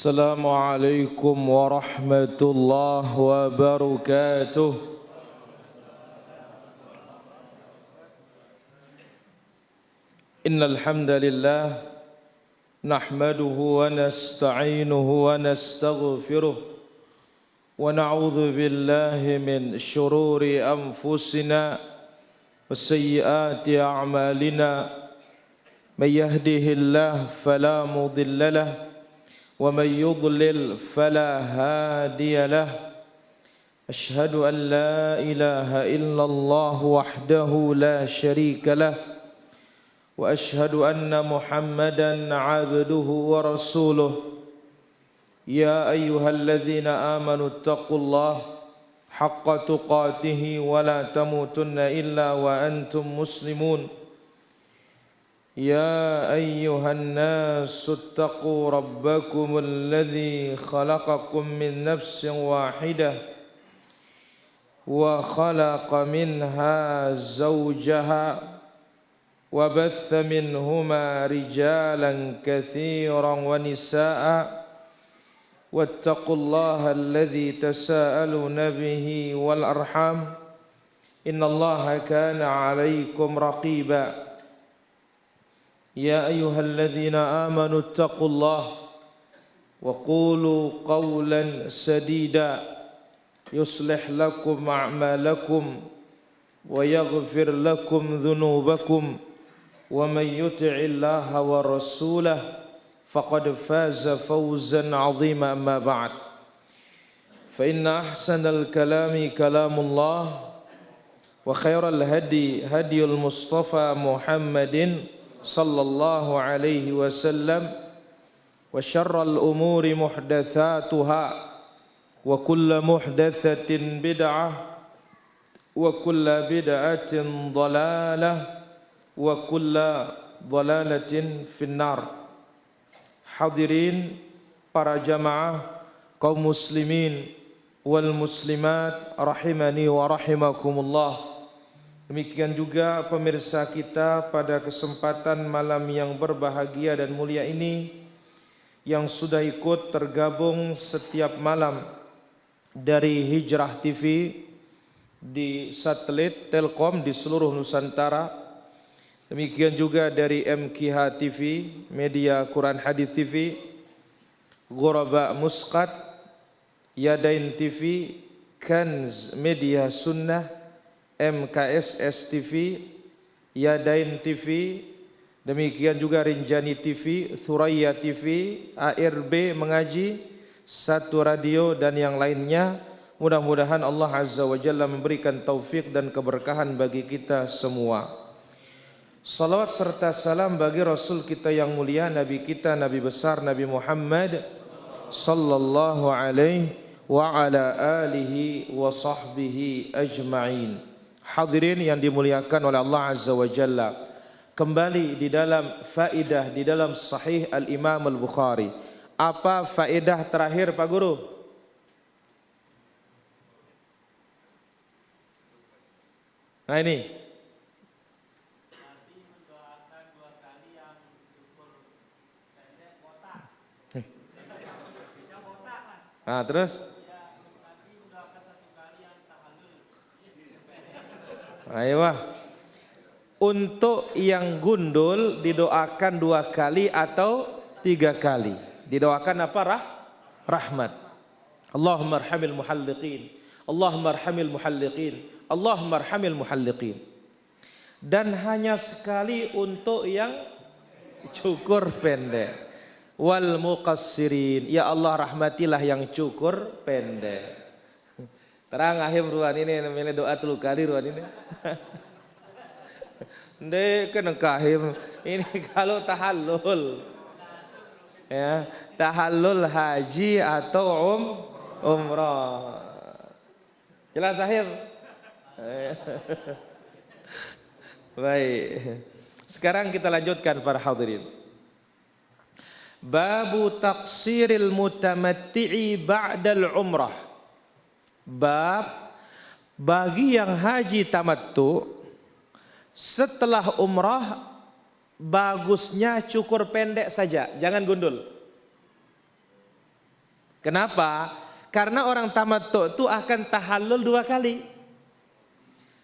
Assalamualaikum warahmatullahi wabarakatuh. Innal hamdalillah nahmaduhu wa nasta'inuhu wa nastaghfiruh wa na'udzu billahi min shururi anfusina wa sayyiati a'malina. May yahdihillahu fala mudilla lahu ومن يضلل فلا هادي له أشهد أن لا إله إلا الله وحده لا شريك له وأشهد أن محمدا عبده ورسوله يا أيها الذين آمنوا اتقوا الله حق تقاته ولا تموتن إلا وأنتم مسلمون يا أيها الناس اتقوا ربكم الذي خلقكم من نفس واحدة وخلق منها زوجها وبث منهما رجالا كثيرا ونساء واتقوا الله الذي تساءلون به والأرحام إن الله كان عليكم رقيبا يا أيها الذين آمنوا اتقوا الله وقولوا قولا سديدا يصلح لكم أعمالكم ويغفر لكم ذنوبكم ومن يطع الله ورسوله فقد فاز فوزا عظيما. أما بعد فإن أحسن الكلام كلام الله وخير الهدي هدي المصطفى محمد صلى الله عليه وسلم وشر الأمور محدثاتها وكل محدثة بدعة وكل بدعة ضلالة وكل ضلالة في النار. Hadirin para jamaah kaum muslimin wal muslimat rahimani wa rahimakumullah. Demikian juga pemirsa kita pada kesempatan malam yang berbahagia dan mulia ini yang sudah ikut tergabung setiap malam dari Hijrah TV di satelit Telkom di seluruh Nusantara. Demikian juga dari MKH TV, Media Quran Hadis TV, Ghuraba Musqat, Yadain TV, Kanz Media Sunnah, MKSS TV, Yadain TV, demikian juga Rinjani TV, Thuraya TV, ARB Mengaji, Satu Radio dan yang lainnya. Mudah-mudahan Allah Azza wa Jalla memberikan taufik dan keberkahan bagi kita semua. Salawat serta salam bagi Rasul kita yang mulia, Nabi kita, Nabi besar Nabi Muhammad sallallahu alaihi wa ala alihi wa sahbihi ajma'in. Hadirin yang dimuliakan oleh Allah Azza wa Jalla, kembali di dalam faedah di dalam Sahih Al-Imam Al-Bukhari. Apa faedah terakhir Pak Guru? Nah ini. Nabi mendoakan 2 kali yang cukur pendek botak. Bisa botak lah. Nah terus? Ayo, untuk yang gundul didoakan 2 kali atau 3 kali. Didoakan apa? Rahmat. Allahumma arhamil muhalliqin, Allahumma arhamil muhalliqin, Allahumma arhamil muhalliqin. Dan hanya sekali untuk yang cukur pendek. Wal muqassirin, ya Allah rahmatilah yang cukur pendek. Terang akhir ruan ini namanya doa 3 kali ruan ini. Ndek kena kahim ini kalau tahallul. Ya, tahallul haji atau umrah. Jelas akhir. Baik. Sekarang kita lanjutkan para hadirin. Babu taqsiril mutamatti'i ba'dal umrah. Bab bagi yang haji tamattu setelah umrah bagusnya cukur pendek saja, jangan gundul. Kenapa? Karena orang tamattu itu akan tahallul 2 kali.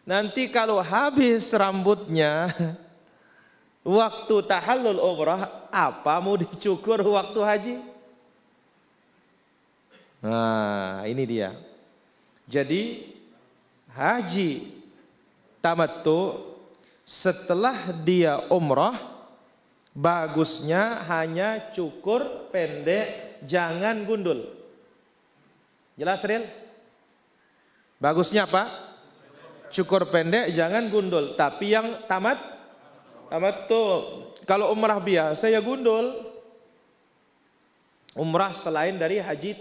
Nanti kalau habis rambutnya waktu tahallul umrah, apa mau dicukur waktu haji? Nah, ini dia. Jadi haji tamattu setelah dia umrah bagusnya hanya cukur pendek, jangan gundul. Jelas, Ril? Bagusnya apa? Cukur pendek, jangan gundul. Tapi yang tamattu, kalau umrah biasa ya gundul. Umrah selain dari haji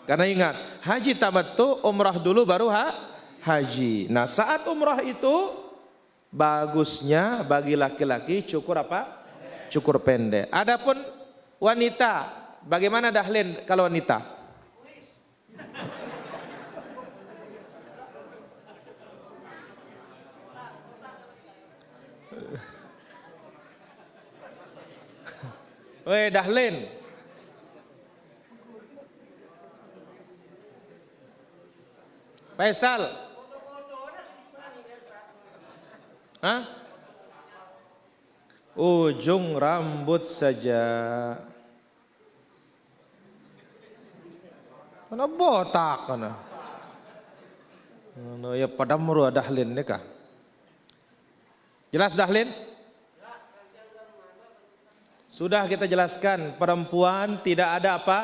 karena ingat, haji tamattu umrah dulu baru haji. Nah, saat umrah itu bagusnya bagi laki-laki cukur apa? Cukur pendek. Adapun wanita, bagaimana Dahlin kalau wanita? Weh Dahlin, Faisal, hah? Ujung rambut saja. Karena botak kana. No ya padam ru Dahlin nikah. Jelas Dahlin? Sudah kita jelaskan, perempuan tidak ada apa?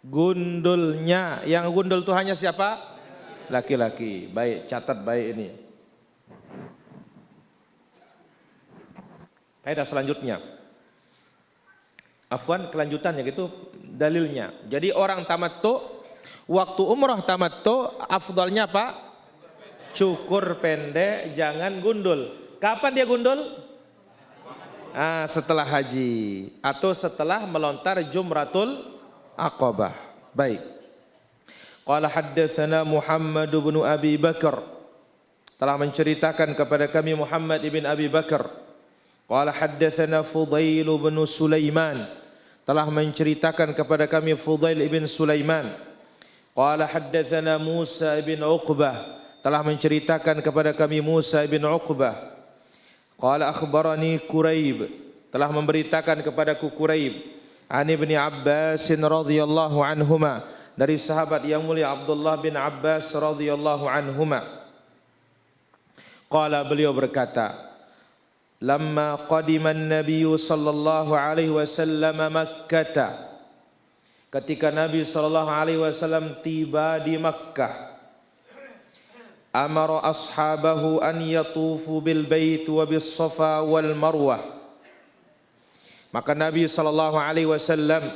Gundulnya. Yang gundul itu hanya siapa? Laki-laki. Baik, catat baik ini. Faedah selanjutnya. Afwan, kelanjutannya gitu dalilnya. Jadi orang tamattu, waktu umrah tamattu afdalnya apa? Cukur pendek, jangan gundul. Kapan dia gundul? Setelah haji atau setelah melontar Jumratul Aqabah. Baik. Qala haddatsana Muhammad bin Abi Bakar, telah menceritakan kepada kami Muhammad ibn Abi Bakar. Qala haddatsana Fudail bin Sulaiman, telah menceritakan kepada kami Fudail ibn Sulaiman. Qala haddatsana Musa ibn Uqbah, telah menceritakan kepada kami Musa ibn Uqbah. Qala akhbarani Quraib, telah memberitakan kepadaku Quraib, an Ibni Abbas radhiyallahu anhuma, dari sahabat yang mulia Abdullah bin Abbas radhiyallahu anhuma. Qala, beliau berkata, lamma qadima an-nabiy sallallahu alaihi wasallam Makkah, ketika Nabi sallallahu alaihi wasallam tiba di Makkah, amara ashabahu an yatufu bil bait wa bis safa wal marwah, maka Nabi sallallahu alaihi wasallam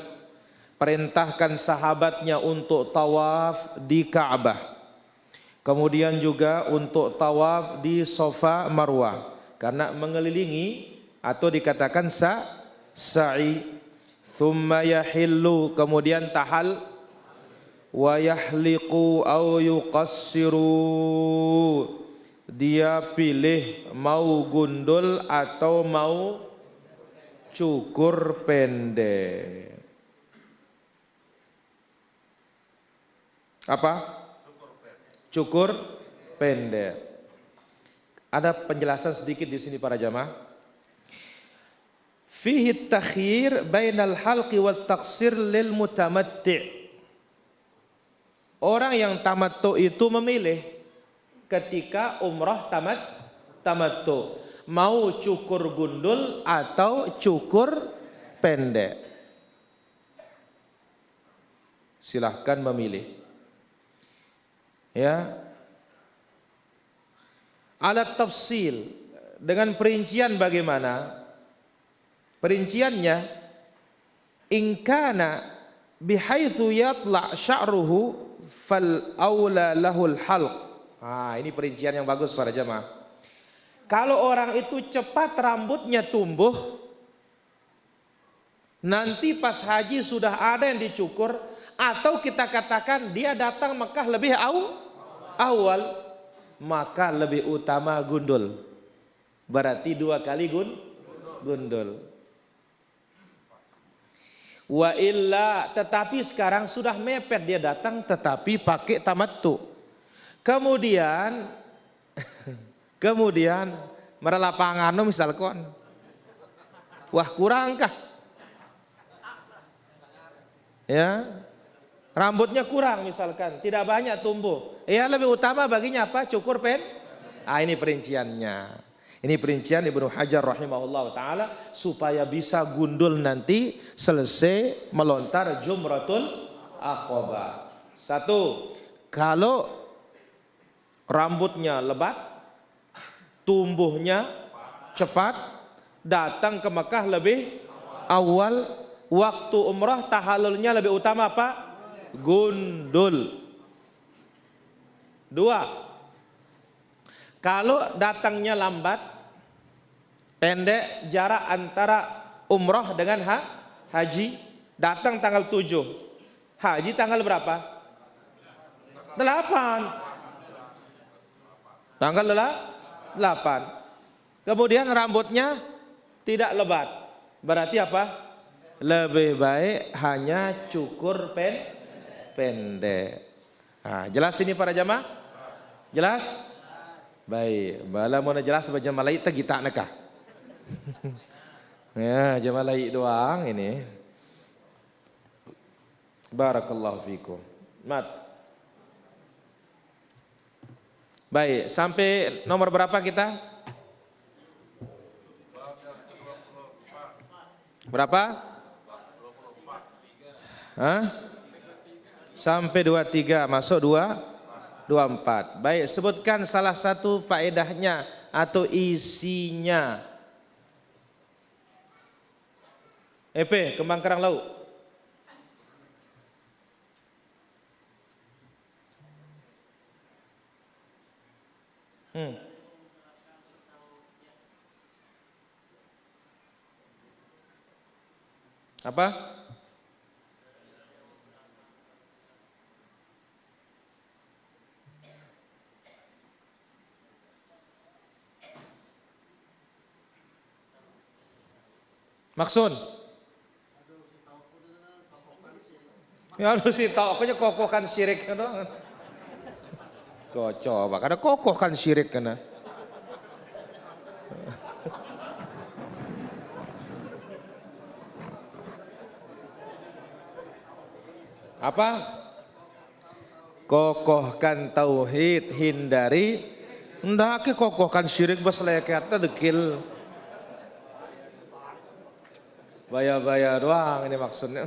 perintahkan sahabatnya untuk tawaf di Ka'bah, kemudian juga untuk tawaf di Safa Marwah, karena mengelilingi atau dikatakan sa'i. Thumma yahillu, kemudian tahal, wa yahliqu au yuqassiru, dia pilih mau gundul atau mau cukur pendek. Apa? Cukur pendek. Ada penjelasan sedikit di sini para jamaah. Fihi takhir bainal halqi wat taqsir lil mutamatti'. Orang yang tamattu itu memilih ketika umrah tamattu mau cukur gundul atau cukur pendek. Silahkan memilih. Ya. Alat tafsil, dengan perincian bagaimana? Perinciannya, in kana bihaitsu yatla' sya'ruhu fal aula lahul halq. Ini perincian yang bagus para jamaah. Kalau orang itu cepat rambutnya tumbuh, nanti pas haji sudah ada yang dicukur, atau kita katakan dia datang Mekah lebih awal, maka lebih utama gundul. Berarti 2 kali gundul. Wa illa, tetapi sekarang sudah mepet dia datang tetapi pakai tamattu. Kemudian merelapangan misalkan. Wah, kurangkah? Ya. Rambutnya kurang misalkan, tidak banyak tumbuh. Ya lebih utama baginya apa? Cukur ini perinciannya. Ini perincian Ibnu Hajar rahimahullah ta'ala supaya bisa gundul nanti selesai melontar Jumratul Aqabah. Satu, kalau rambutnya lebat, tumbuhnya cepat, datang ke Mekah lebih awal, waktu umrah tahallulnya lebih utama apa? Gundul. Dua, kalau datangnya lambat, pendek jarak antara umrah dengan haji, datang tanggal 7, haji tanggal berapa? 8. Tanggal 8. Kemudian rambutnya tidak lebat, berarti apa? Lebih baik hanya cukur pendek. Nah, jelas ini para jamaah? Jelas? Baik, bala mau jelas sama jamaah lain kita nekah. Ya, jamaah lain doang ini. Barakallahu fikum. Mat. Baik, sampai nomor berapa kita? Berapa? Hah? Sampai 23, masuk 24. Baik, sebutkan salah satu faedahnya atau isinya. Kembang kerang laut. Apa? Maksud? Ya lu sih tahu aku kokohkan syirik kan? Kau coba karena kokohkan syirik kan? Apa? Kokohkan tauhid, hindari ndak ke kokohkan syirik bas lekatnya dekil. Baya-baya doang ini maksudnya.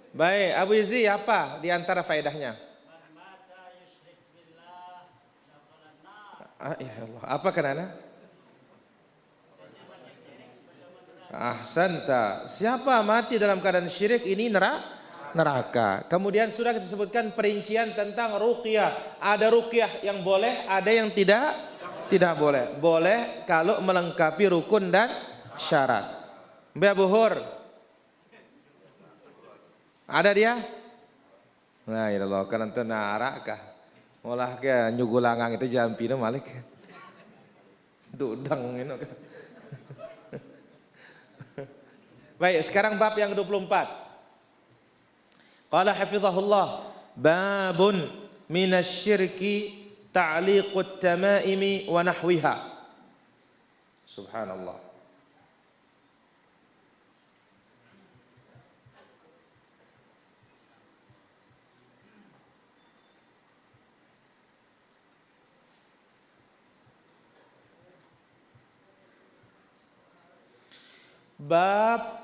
Baik, Abu Izi apa di antara faedahnya? Ya Allah, apa kenana? Ahsanta. Siapa mati dalam keadaan syirik ini neraka. Kemudian sudah kita sebutkan perincian tentang ruqyah. Ada ruqyah yang boleh, ada yang tidak boleh. Boleh kalau melengkapi rukun dan syarat. Mbak Buhur, ada dia? Nah, ya Allah, kan ente narak kah? Molah ke nyugulangang itu jampina malik. Dudang ini. Baik, sekarang bab yang ke-24. Qala hafizahullah, babun minasyirki ta'liqut tamaimi wa nahwiha. Subhanallah. Bab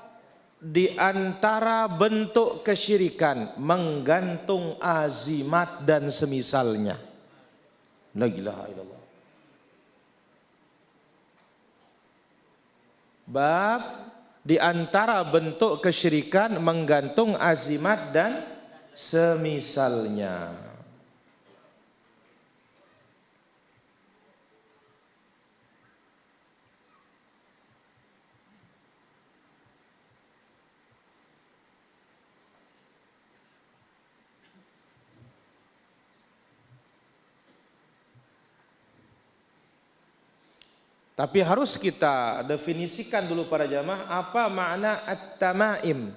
di antara bentuk kesyirikan menggantung azimat dan semisalnya. La ilaha illallah. Bab di antara bentuk kesyirikan menggantung azimat dan semisalnya. Tapi harus kita definisikan dulu para jamaah apa makna at-tamaim.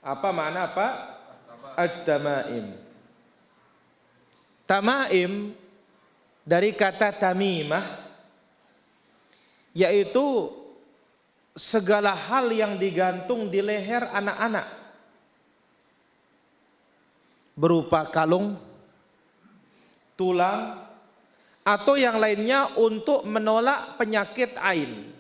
Apa makna apa? At-tamaim. Tamaim dari kata tamimah, yaitu segala hal yang digantung di leher anak-anak, berupa kalung, tulang, atau yang lainnya untuk menolak penyakit ain.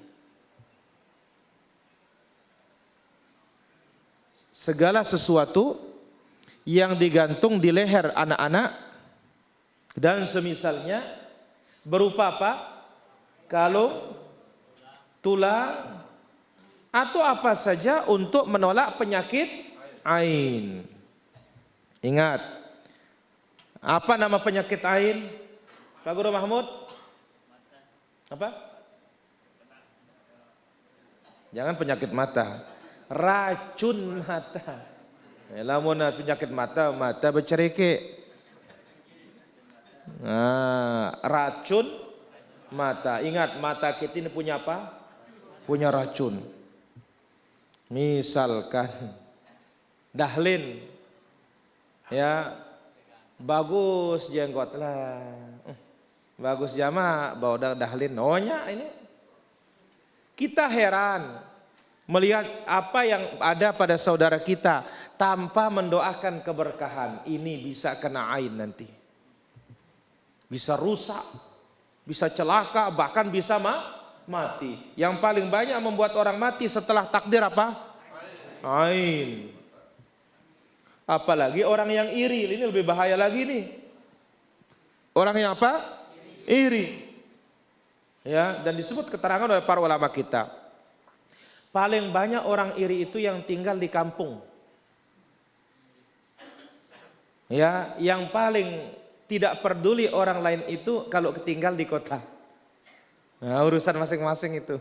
Segala sesuatu yang digantung di leher anak-anak dan semisalnya berupa apa? Kalung, tulang, atau apa saja untuk menolak penyakit ain. Ingat, apa nama penyakit ain? Pak Guru Mahmud? Apa? Jangan penyakit mata, racun mata. Lamun penyakit mata, mata bercereke. Nah, racun mata. Ingat, mata kita ini punya apa? Punya racun. Misalkan dahlin, ya bagus jenggot lah. Bagus jama bawa dahlin. Ohnya ini kita heran melihat apa yang ada pada saudara kita tanpa mendoakan keberkahan. Ini bisa kena ain nanti, bisa rusak, bisa celaka, bahkan bisa mati. Yang paling banyak membuat orang mati setelah takdir apa? Ain. Apalagi orang yang iri, ini lebih bahaya lagi nih. Orang yang apa? Iri. Ya, dan disebut keterangan oleh para ulama kita. Paling banyak orang iri itu yang tinggal di kampung. Ya, yang paling tidak peduli orang lain itu kalau tinggal di kota. Nah, urusan masing-masing itu.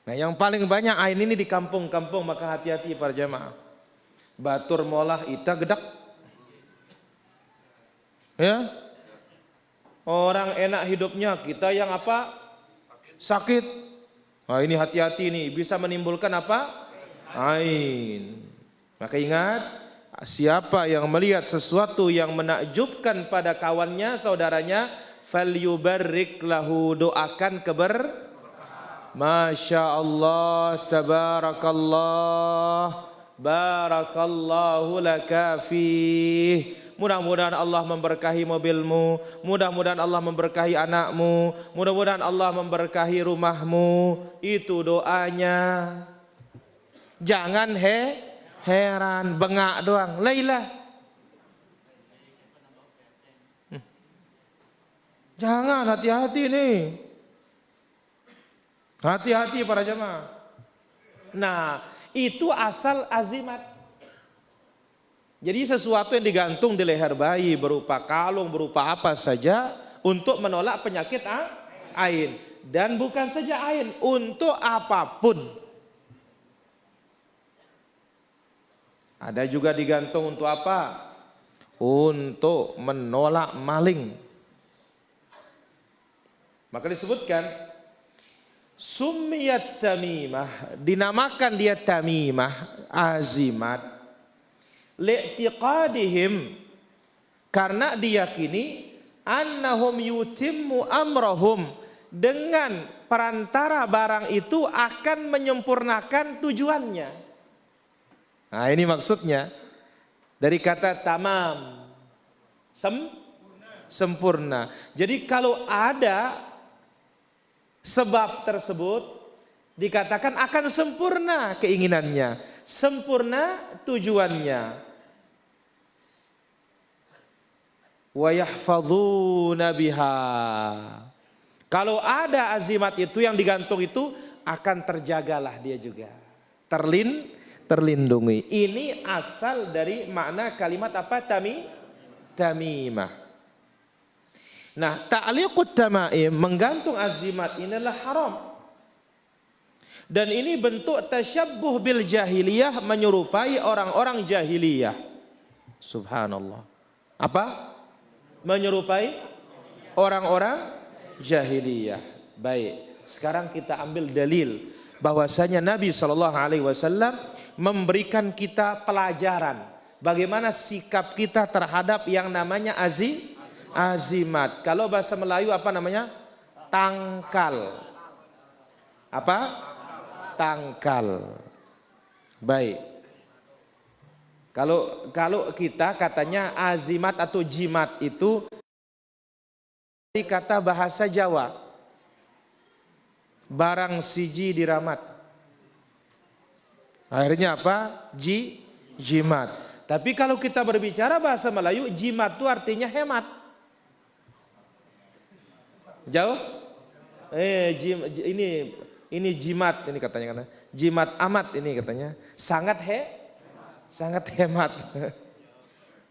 Nah, yang paling banyak ain ini di kampung-kampung, maka hati-hati para jamaah. Batur molah ita gedak. Ya. Orang enak hidupnya, kita yang apa? Sakit. Nah, ini hati-hati nih, bisa menimbulkan apa? Ain. Maka ingat, siapa yang melihat sesuatu yang menakjubkan pada kawannya, saudaranya, falyubarrik lahu, doakan Masya Allah, tabarakallah, barakallahu laka fih. Mudah-mudahan Allah memberkahi mobilmu, mudah-mudahan Allah memberkahi anakmu, mudah-mudahan Allah memberkahi rumahmu. Itu doanya. Jangan heran, bengak doang. Lailah. Jangan, hati-hati nih. Hati-hati para jemaah. Nah, itu asal azimat. Jadi sesuatu yang digantung di leher bayi berupa kalung, berupa apa saja untuk menolak penyakit ain. Dan bukan saja ain, untuk apapun. Ada juga digantung untuk apa? Untuk menolak maling. Maka disebutkan Summiyat tamimah, dinamakan dia tamimah, azimat, li'tiqadihim, karena diyakini annahum yutimmu amrahum, dengan perantara barang itu akan menyempurnakan tujuannya. Nah, ini maksudnya dari kata tamam, sempurna. Jadi kalau ada sebab tersebut, dikatakan akan sempurna keinginannya, sempurna tujuannya. Wa yahfadzuna biha. Kalau ada azimat itu yang digantung itu, akan terjagalah dia juga, terlindungi. Ini asal dari makna kalimat apa? Tamimah. Nah, ta'liqut tamaim, menggantung azimat, ini adalah haram. Dan ini bentuk tasyabbuh bil jahiliyah, menyerupai orang-orang jahiliyah. Subhanallah. Apa? Menyerupai orang-orang jahiliyah. Baik, sekarang kita ambil dalil bahwasanya Nabi SAW memberikan kita pelajaran bagaimana sikap kita terhadap yang namanya azimat. Kalau bahasa Melayu apa namanya? Tangkal. Apa? Tangkal. Baik. Kalau kita katanya azimat atau jimat itu dari kata bahasa Jawa. Barang siji diramat. Akhirnya apa? Jimat. Tapi kalau kita berbicara bahasa Melayu, jimat itu artinya hemat. Jauh? Ini jimat ini katanya. Jimat amat ini katanya. Sangat hemat.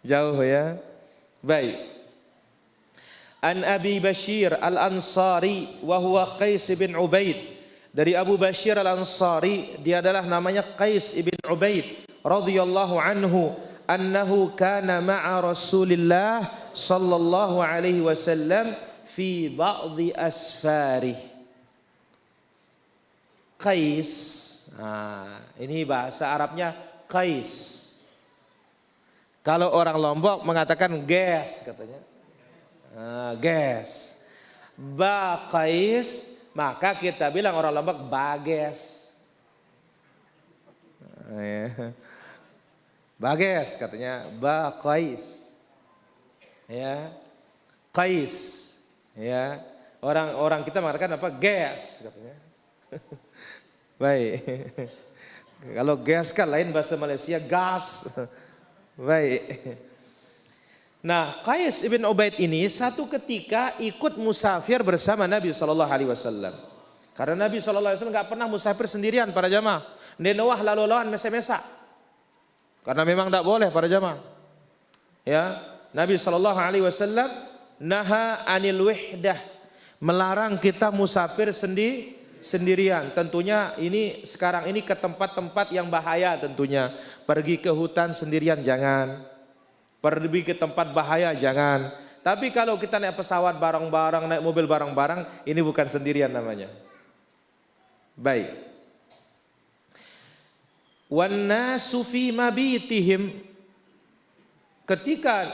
Jauh ya. Baik. An Abi Bashir Al-Ansari wa huwa Qais bin Ubaid. Dari Abu Bashir Al-Ansari, dia adalah namanya Qais bin Ubaid radhiyallahu anhu, annahu kana ma'a Rasulillah sallallahu alaihi wasallam fi ba'dhi asfarih. Qais, ini bahasa Arabnya Qais. Kalau orang Lombok mengatakan ges katanya. Ges. Baqais, maka kita bilang orang Lombok bages. Bages katanya, baqais. Ya. Qais. Ya. Orang kita mengatakan apa? Ges katanya. Baik. Kalau gas kan lain bahasa Malaysia gas. Baik. Nah, Qais ibn Ubaid ini satu ketika ikut musafir bersama Nabi SAW. Karena Nabi SAW nggak pernah musafir sendirian para jamaah. Nenowah lalu lawan mesa-mesa. Karena memang tidak boleh para jamaah. Ya, Nabi SAW naha anil wihdah, melarang kita musafir sendirian. Tentunya ini sekarang ini ke tempat-tempat yang bahaya tentunya. Pergi ke hutan sendirian jangan. Pergi ke tempat bahaya jangan. Tapi kalau kita naik pesawat bareng-bareng, naik mobil bareng-bareng, ini bukan sendirian namanya. Baik. Wan nasu fi mabitihim. Ketika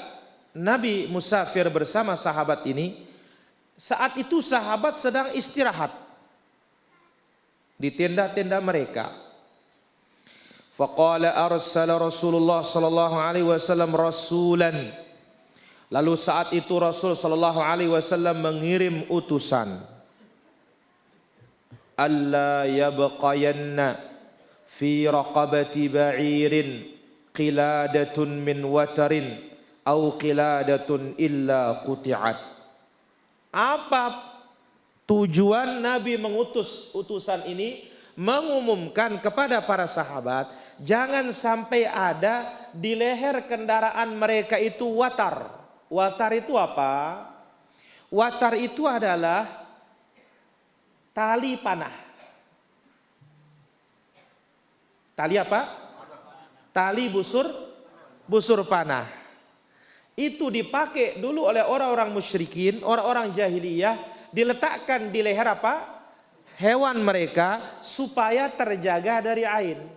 Nabi musafir bersama sahabat ini, saat itu sahabat sedang istirahat di tenda-tenda mereka. Faqala arsala Rasulullah sallallahu alaihi wasallam rasulan. Lalu saat itu Rasul sallallahu alaihi wasallam mengirim utusan. Alla yabqayanna fi raqabati ba'irin qiladatun min watarin au qiladatun illa quti'at. Apa tujuan Nabi mengutus utusan ini? Mengumumkan kepada para sahabat, jangan sampai ada di leher kendaraan mereka itu watar. Watar itu apa? Watar itu adalah tali panah. Tali apa? Tali busur panah. Itu dipakai dulu oleh orang-orang musyrikin, orang-orang jahiliyah, diletakkan di leher apa? Hewan mereka supaya terjaga dari ain.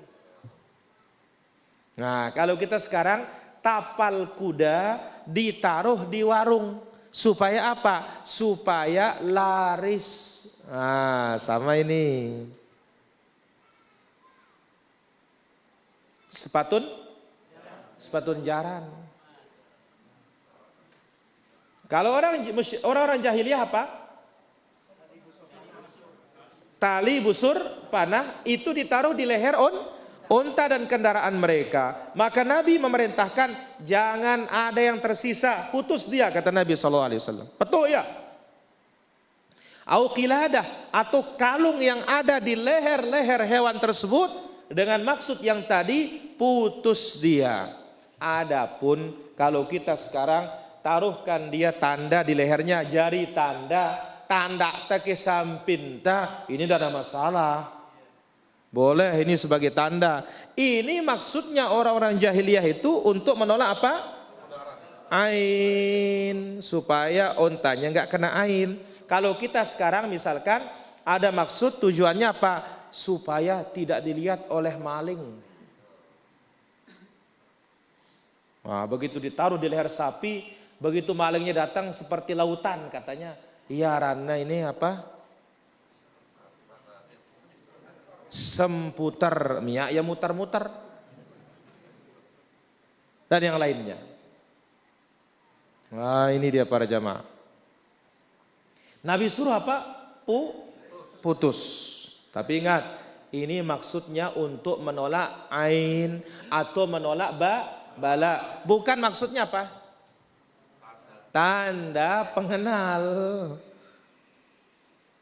Nah, kalau kita sekarang tapal kuda ditaruh di warung supaya apa? Supaya laris. Nah, sama ini. Sepatun jaran. Kalau orang jahiliyah apa? Tali busur panah itu ditaruh di leher unta dan kendaraan mereka. Maka Nabi memerintahkan jangan ada yang tersisa, putus dia, kata Nabi SAW. Betul ya? Au qiladah, atau kalung yang ada di leher-leher hewan tersebut dengan maksud yang tadi, putus dia. Adapun kalau kita sekarang taruhkan dia tanda di lehernya, jari tanda tak ke samping tak, ini tidak ada masalah. Boleh ini sebagai tanda. Ini maksudnya orang-orang jahiliyah itu untuk menolak apa? Ain, supaya ontanya nggak kena ain. Kalau kita sekarang misalkan ada maksud tujuannya apa? Supaya tidak dilihat oleh maling. Nah, begitu ditaruh di leher sapi, begitu malingnya datang seperti lautan katanya. Iya, Rana ini apa? Semputar, minyak ya mutar-mutar. Dan yang lainnya. Nah, ini dia para jamaah. Nabi suruh apa? Putus. Tapi ingat, ini maksudnya untuk menolak ain atau menolak bala. Bukan maksudnya apa? Tanda pengenal.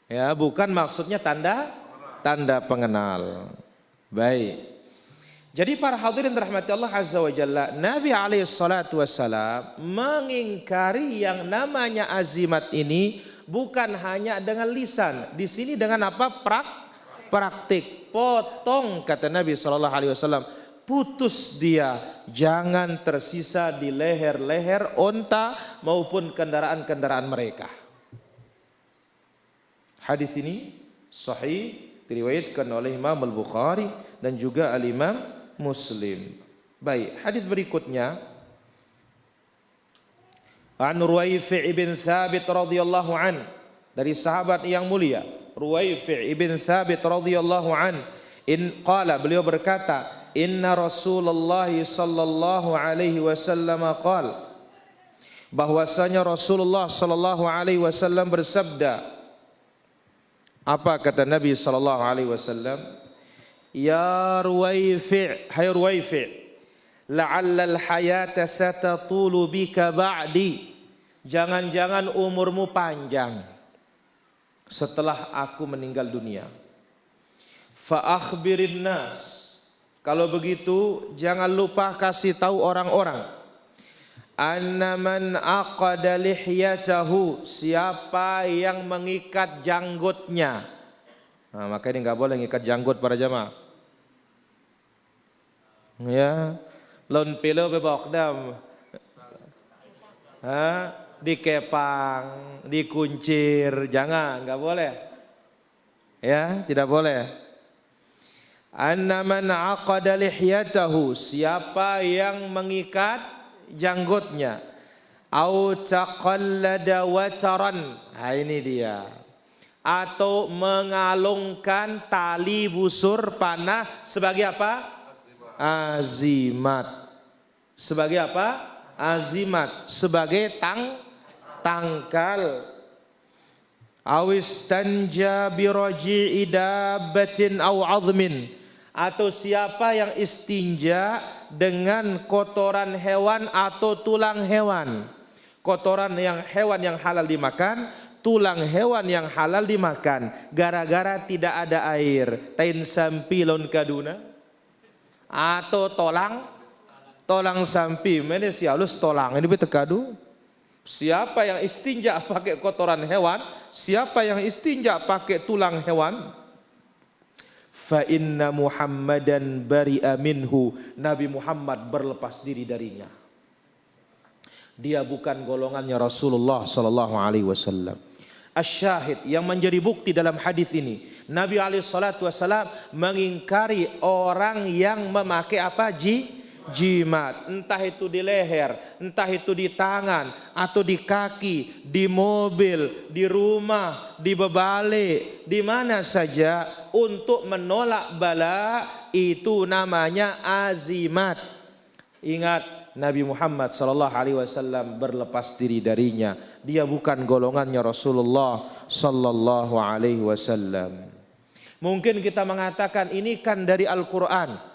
Ya, bukan maksudnya tanda pengenal. Baik. Jadi para hadirin rahmati Allah azza wa jalla, Nabi alaihi salatu wassalam mengingkari yang namanya azimat ini bukan hanya dengan lisan. Di sini dengan apa? Praktik. Potong kata Nabi sallallahu alaihi wasallam. Putus dia, jangan tersisa di leher-leher onta maupun kendaraan-kendaraan mereka. Hadis ini sahih diriwayatkan oleh Imam Al-Bukhari dan juga Al-Imam Muslim. Baik, hadis berikutnya An Ruwaifi' ibn Thabit radhiyallahu an, dari sahabat yang mulia Ruwaifi' ibn Thabit radhiyallahu an, beliau berkata, inna Rasulullah sallallahu alaihi wasallam qala, bahwasanya Rasulullah sallallahu alaihi wasallam bersabda. Apa kata Nabi sallallahu alaihi wasallam? Ya Ruwaifi', hai Ruwaifi', la'alla al-hayata satatulu bika ba'di. Jangan-jangan umurmu panjang setelah aku meninggal dunia. Fa akhbirin nas. Kalau begitu jangan lupa kasih tahu orang-orang. Anna man aqada lihyatahu, siapa yang mengikat janggutnya. Nah, maka ini enggak boleh mengikat janggut para jamaah. Ya, lon pilo bebok dam. Dikepang, dikuncir, jangan, enggak boleh. Ya, tidak boleh. Anna man aqada lihyatahu, siapa yang mengikat janggutnya, au taqallada wataran, nah ini dia, atau mengalungkan tali busur panah sebagai apa? Azimat. Sebagai apa? Azimat, sebagai tangkal. Awis tanja biraji'i dabbatin aw 'azmin, atau siapa yang istinja dengan kotoran hewan atau tulang hewan. Kotoran yang hewan yang halal dimakan, tulang hewan yang halal dimakan, gara-gara tidak ada air. Tain sampilon kaduna, atau tolang sampi, mana si halus tolang ini betekadu. Siapa yang istinja pakai kotoran hewan, siapa yang istinja pakai tulang hewan, fa inna Muhammadan bari'a minhu, Nabi Muhammad berlepas diri darinya. Dia bukan golongannya Rasulullah sallallahu alaihi wasallam. Asyahid yang menjadi bukti dalam hadis ini, Nabi alaihi salatu wasallam mengingkari orang yang memakai apa? Jimat, entah itu di leher, entah itu di tangan atau di kaki, di mobil, di rumah, di bebalik, di mana saja, untuk menolak bala, itu namanya azimat. Ingat, Nabi Muhammad sallallahu alaihi wasallam berlepas diri darinya. Dia bukan golongannya Rasulullah sallallahu alaihi wasallam. Mungkin kita mengatakan ini kan dari Al-Qur'an.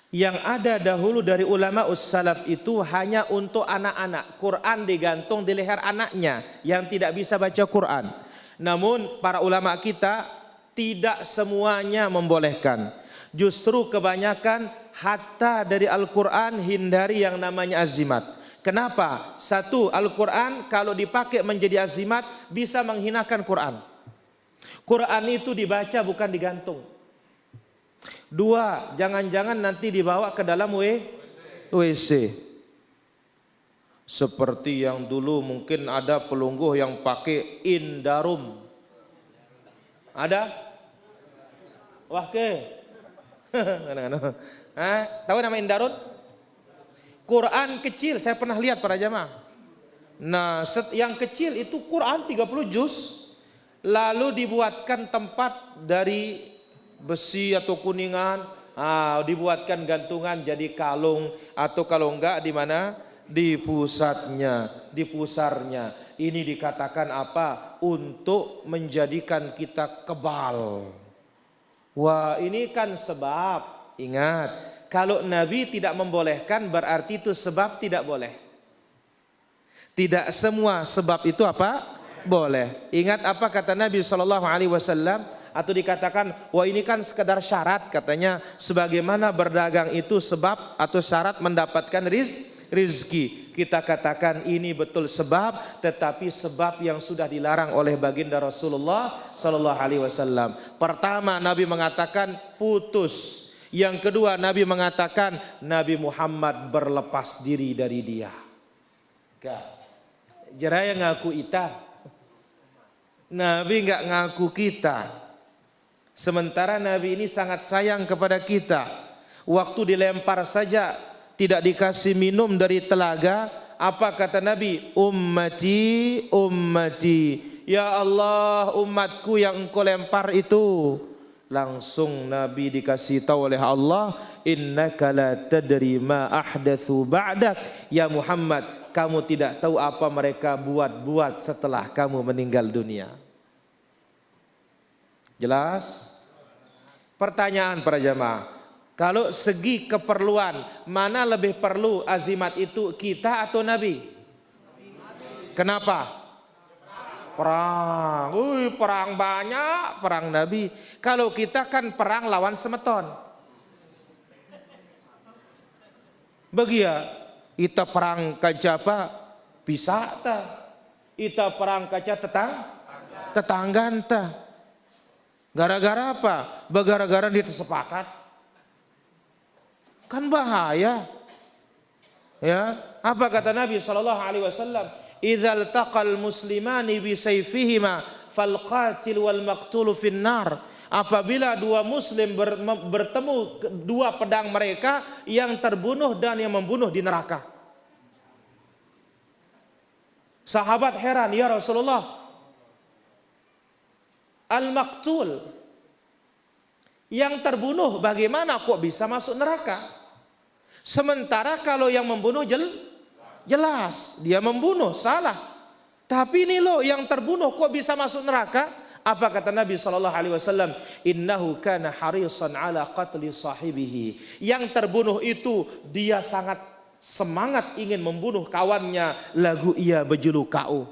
Yang ada dahulu dari ulama ussalaf itu hanya untuk anak-anak. Quran digantung di leher anaknya yang tidak bisa baca Quran. Namun para ulama kita tidak semuanya membolehkan. Justru kebanyakan hatta dari Al-Quran hindari yang namanya azimat. Kenapa? Satu, Al-Quran kalau dipakai menjadi azimat bisa menghinakan Quran. Quran itu dibaca bukan digantung. Dua, jangan-jangan nanti dibawa ke dalam WC. Seperti yang dulu mungkin ada pelungguh yang pakai indarum. Ada? Wah ke? Tahu nama indarum? Quran kecil, saya pernah lihat para jamaah. Nah, yang kecil itu Quran 30 juz, lalu dibuatkan tempat dari besi atau kuningan, dibuatkan gantungan jadi kalung, atau kalau enggak di mana? Di pusatnya, di pusarnya. Ini dikatakan apa? Untuk menjadikan kita kebal. Wah, ini kan sebab. Ingat, kalau Nabi tidak membolehkan berarti itu sebab tidak boleh. Tidak semua sebab itu apa? Boleh. Ingat apa kata Nabi SAW? Atau dikatakan, wah ini kan sekedar syarat katanya. Sebagaimana berdagang itu sebab atau syarat mendapatkan rizki. Kita katakan ini betul sebab, tetapi sebab yang sudah dilarang oleh baginda Rasulullah SAW. Pertama Nabi mengatakan putus. Yang kedua Nabi mengatakan Nabi Muhammad berlepas diri dari dia. Jeraya ngaku ita, Nabi nggak ngaku kita. Sementara Nabi ini sangat sayang kepada kita. Waktu dilempar saja tidak dikasih minum dari telaga. Apa kata Nabi? Ummati, ummati. Ya Allah, umatku yang engkau lempar itu. Langsung Nabi dikasih tahu oleh Allah, innaka la tadri ma ahdatsu ba'dak. Ya Muhammad, kamu tidak tahu apa mereka buat-buat setelah kamu meninggal dunia. Jelas? Pertanyaan para jamaah, kalau segi keperluan, mana lebih perlu azimat itu, kita atau Nabi? Kenapa? Perang, perang banyak, perang Nabi. Kalau kita kan perang lawan semeton. Begia, kita perang kaca apa? Bisa ta. Kita perang kaca tetangga ta. Gara-gara apa? Gara-gara dia tersepakat. Kan bahaya. Ya, apa kata Nabi SAW? Idzal taqal muslimani bi sayfihima fal qatil wal maqtul finnar. Apabila dua muslim bertemu dua pedang mereka, yang terbunuh dan yang membunuh di neraka. Sahabat heran, ya Rasulullah, al maqtul yang terbunuh bagaimana kok bisa masuk neraka? Sementara kalau yang membunuh jelas dia membunuh, salah. Tapi ini loh yang terbunuh kok bisa masuk neraka? Apa kata Nabi SAW? Innahu kana harisan ala qatli sahibihi. Yang terbunuh itu dia sangat semangat ingin membunuh kawannya. Lagu ia berjuluk KO.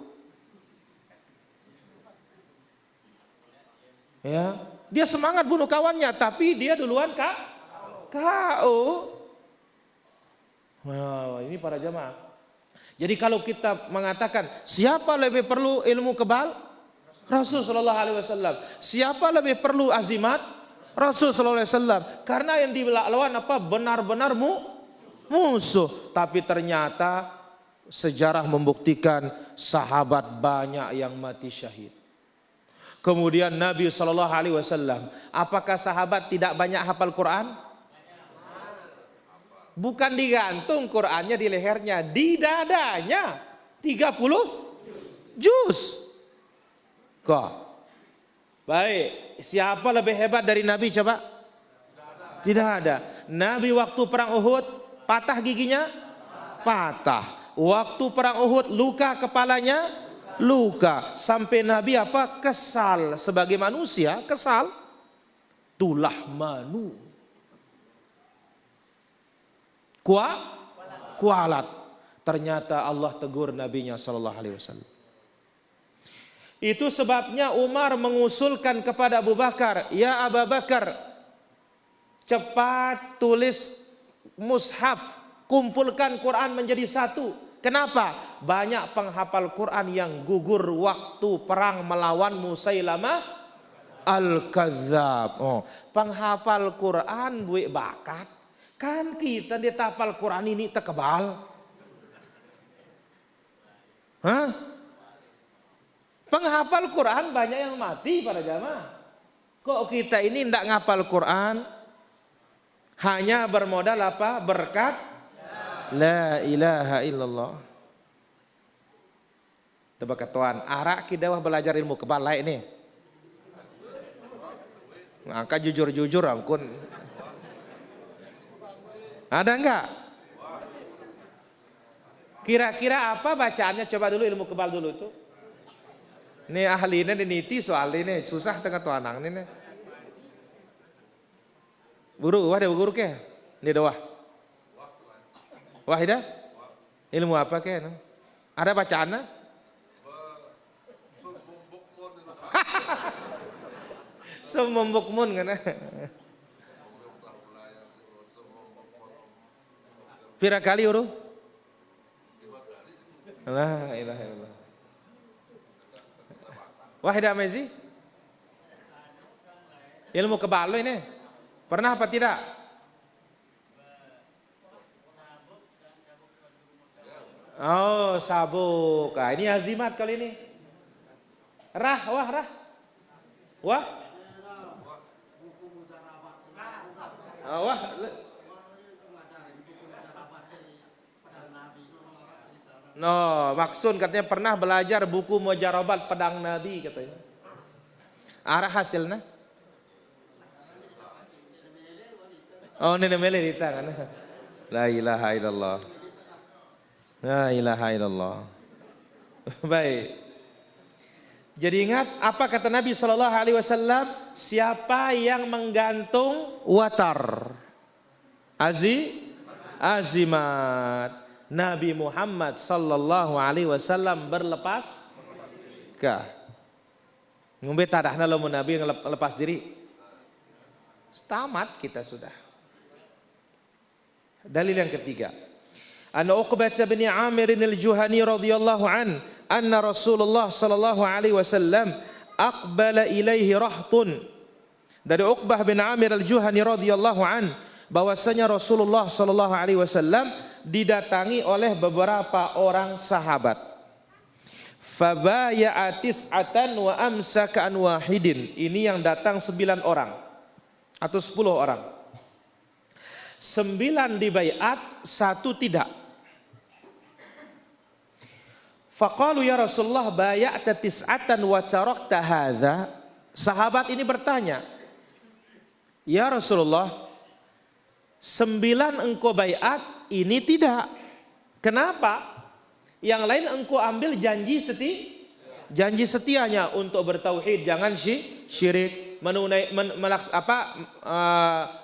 Ya, dia semangat bunuh kawannya, tapi dia duluan KO. Wow, ini para jamaah. Jadi kalau kita mengatakan siapa lebih perlu ilmu kebal? Rasul sallallahu alaihi wasallam. Siapa lebih perlu azimat? Rasul sallallahu alaihi wasallam. Karena yang dilawan apa? Benar-benar musuh. Tapi ternyata sejarah membuktikan sahabat banyak yang mati syahid. Kemudian Nabi sallallahu alaihi wasallam, apakah sahabat tidak banyak hafal Quran? Bukan digantung Qurannya di lehernya, di dadanya 30 juz. Kok? Baik, siapa lebih hebat dari Nabi coba? Tidak ada. Nabi waktu perang Uhud patah giginya? Patah. Waktu perang Uhud luka kepalanya? Luka. Sampai Nabi apa? Kesal. Sebagai manusia kesal. Tulah manu. Kualat. Ternyata Allah tegur nabinya sallallahu alaihi wasallam. Itu sebabnya Umar mengusulkan kepada Abu Bakar, ya Abu Bakar, cepat tulis mushaf, kumpulkan Quran menjadi satu. Kenapa? Banyak penghafal Quran yang gugur waktu perang melawan Musailamah Al-Kadzab. Penghafal Quran buik bakat. Kan kita ditapal Quran ini tekebal. Hah? Penghafal Quran banyak yang mati para jamaah. Kok kita ini tidak ngapal Quran? Hanya bermodal apa? Berkat la ilaha illallah. Tebak ketuan, arak kita belajar ilmu kebal lain nih. Angka jujur-jujur ampun. Ada enggak? Kira-kira apa bacaannya? Coba dulu ilmu kebal dulu tuh. Ini ahlinya diniti soal ini susah tengah tuanang ini. Buru, wah ada guru ke? Ini doa. Wah ada? Ilmu apa ke? Ada bacaannya? Semumbukmun kan? Pira kali uru? La ilaha illallah. Wahida Mezi? Ilmu kebal lo ini? Pernah apa tidak? Oh, sabuk. Nah, ini azimat kali ini. Rah. Wah. Wah. No, maksud katanya pernah belajar buku Mujarabat Pedang Nabi katanya. Arah hasilnya? Oh, ini mele di tangan. La ilaha illallah. La ilaha illallah. Baik. Jadi ingat apa kata Nabi Shallallahu Alaihi Wasallam? Siapa yang menggantung watar? Azimat. Nabi Muhammad Sallallahu Alaihi Wasallam berlepas kah? Ngombe tadahna lamun Nabi lepas diri. Tamat kita sudah. Dalil yang ketiga. An Uqbah bin Amir al-Juhani radhiyallahu an, anna Rasulullah sallallahu alaihi wasallam aqbala ilaihi rahtun. Dari Uqbah bin Amir al-Juhani radhiyallahu an, bahwasanya Rasulullah sallallahu alaihi wasallam didatangi oleh beberapa orang sahabat. Fabaya'a tis'atan wa amsaka an wahidin. Ini yang datang 9 orang atau 10 orang. 9 dibaiat, 1 tidak. Faqalu ya Rasulullah baya'ta tis'atan wa tarakta hadza. Sahabat ini bertanya, ya Rasulullah, 9 engkau baiat, ini tidak. Kenapa? Yang lain engkau ambil janji setianya untuk bertauhid, jangan syirik,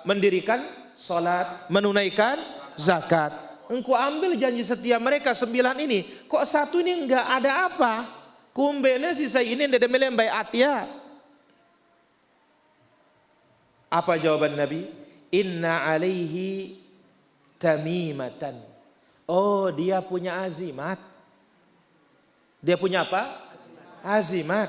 mendirikan salat, menunaikan zakat. Engkau ambil janji setia mereka 9 ini. Kok 1 ini enggak ada apa? Kumbene sisa ini ndak melem baiat ya. Apa jawaban Nabi? Inna alaihi tamimatan. Oh, dia punya azimat. Dia punya apa? Azimat.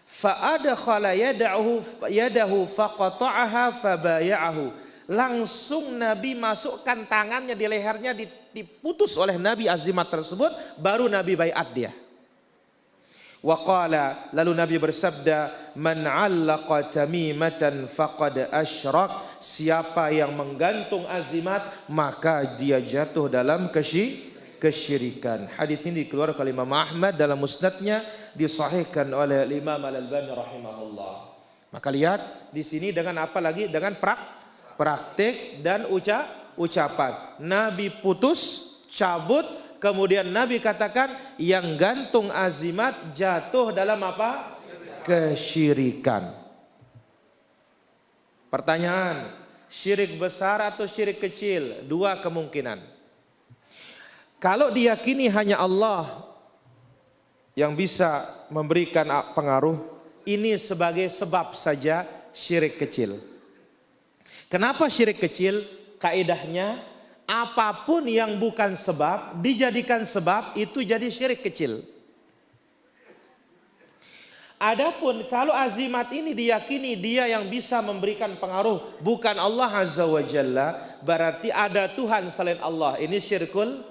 Fa adkhala yadahu faqata'aha fabaya'ahu. Langsung Nabi masukkan tangannya di lehernya, diputus oleh Nabi azimat tersebut, baru Nabi baiat dia. Wa qala, lalu Nabi bersabda, man 'allaqa tamimatan faqad asyrak. Siapa yang menggantung azimat, maka dia jatuh dalam kesyirikan. Hadis ini dikeluarkan oleh Imam Ahmad dalam musnadnya, disahihkan oleh Imam Al-Albani rahimahullah. Maka lihat di sini dengan apa lagi? Dengan praktik dan ucapan. Nabi putus, cabut. Kemudian Nabi katakan yang gantung azimat jatuh dalam apa? Kesyirikan. Pertanyaan, syirik besar atau syirik kecil? 2 kemungkinan. Kalau diyakini hanya Allah yang bisa memberikan pengaruh, ini sebagai sebab saja syirik kecil. Kenapa syirik kecil? Kaidahnya, apapun yang bukan sebab dijadikan sebab, itu jadi syirik kecil. Adapun kalau azimat ini diyakini dia yang bisa memberikan pengaruh, bukan Allah Azza wa Jalla, berarti ada Tuhan selain Allah. Ini syirkul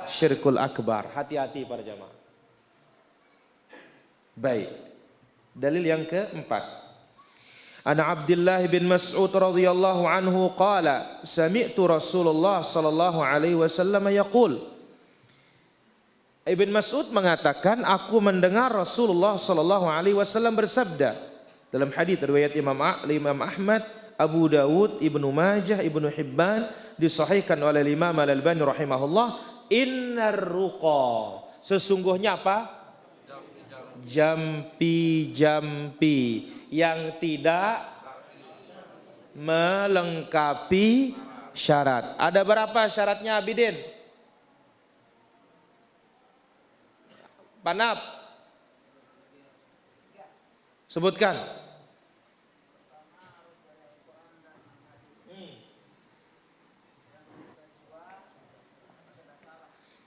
Syirkul akbar. Hati-hati para jamaah. Baik. Dalil yang keempat. An Abdullah bin Mas'ud radhiyallahu anhu qala sami'tu Rasulullah sallallahu alaihi wasallam yaqul. Ibn Mas'ud mengatakan aku mendengar Rasulullah sallallahu alaihi wasallam bersabda dalam hadis riwayat Imam Ahmad, Abu Dawud, Ibnu Majah, Ibnu Hibban, disahihkan oleh Imam Al-Albani rahimahullah, innar ruqa, sesungguhnya apa? Jampi-jampi yang tidak melengkapi syarat. Ada berapa syaratnya Abidin? Panap, sebutkan.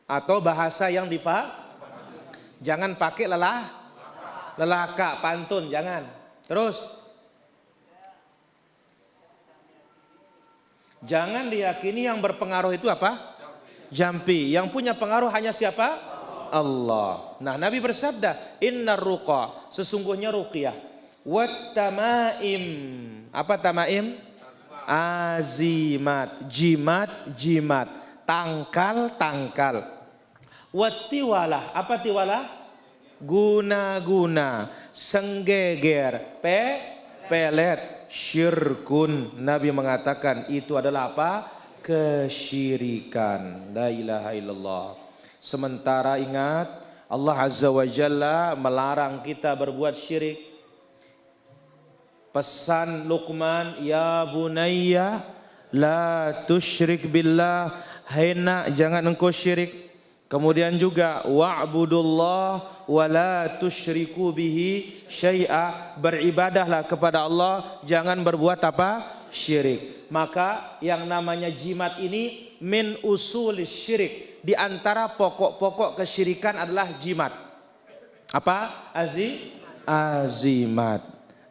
Atau bahasa yang difaham. Jangan pakai lelaka, pantun, jangan. Terus, jangan diyakini yang berpengaruh itu apa? Jampi. Yang punya pengaruh hanya siapa? Allah. Nah, Nabi bersabda, innar ruqa, sesungguhnya ruqyah, wat tamaim. Apa tamaim? Azimat, jimat, tangkal. Wat tiwalah, apa tiwalah? Guna, senggeger, pelet, syirkun. Nabi mengatakan itu adalah apa? Kesyirikan. La ilaha illallah. Sementara ingat, Allah Azza wa Jalla melarang kita berbuat syirik. Pesan Luqman, ya bunayya la tusyrik billah, hai nak, jangan engkau syirik. Kemudian juga wa'budullah wa la tusyriku bihi syai'a, beribadahlah kepada Allah, jangan berbuat apa? Syirik. Maka yang namanya jimat ini min usul syirik, di antara pokok-pokok kesyirikan adalah jimat. Apa? Azimat.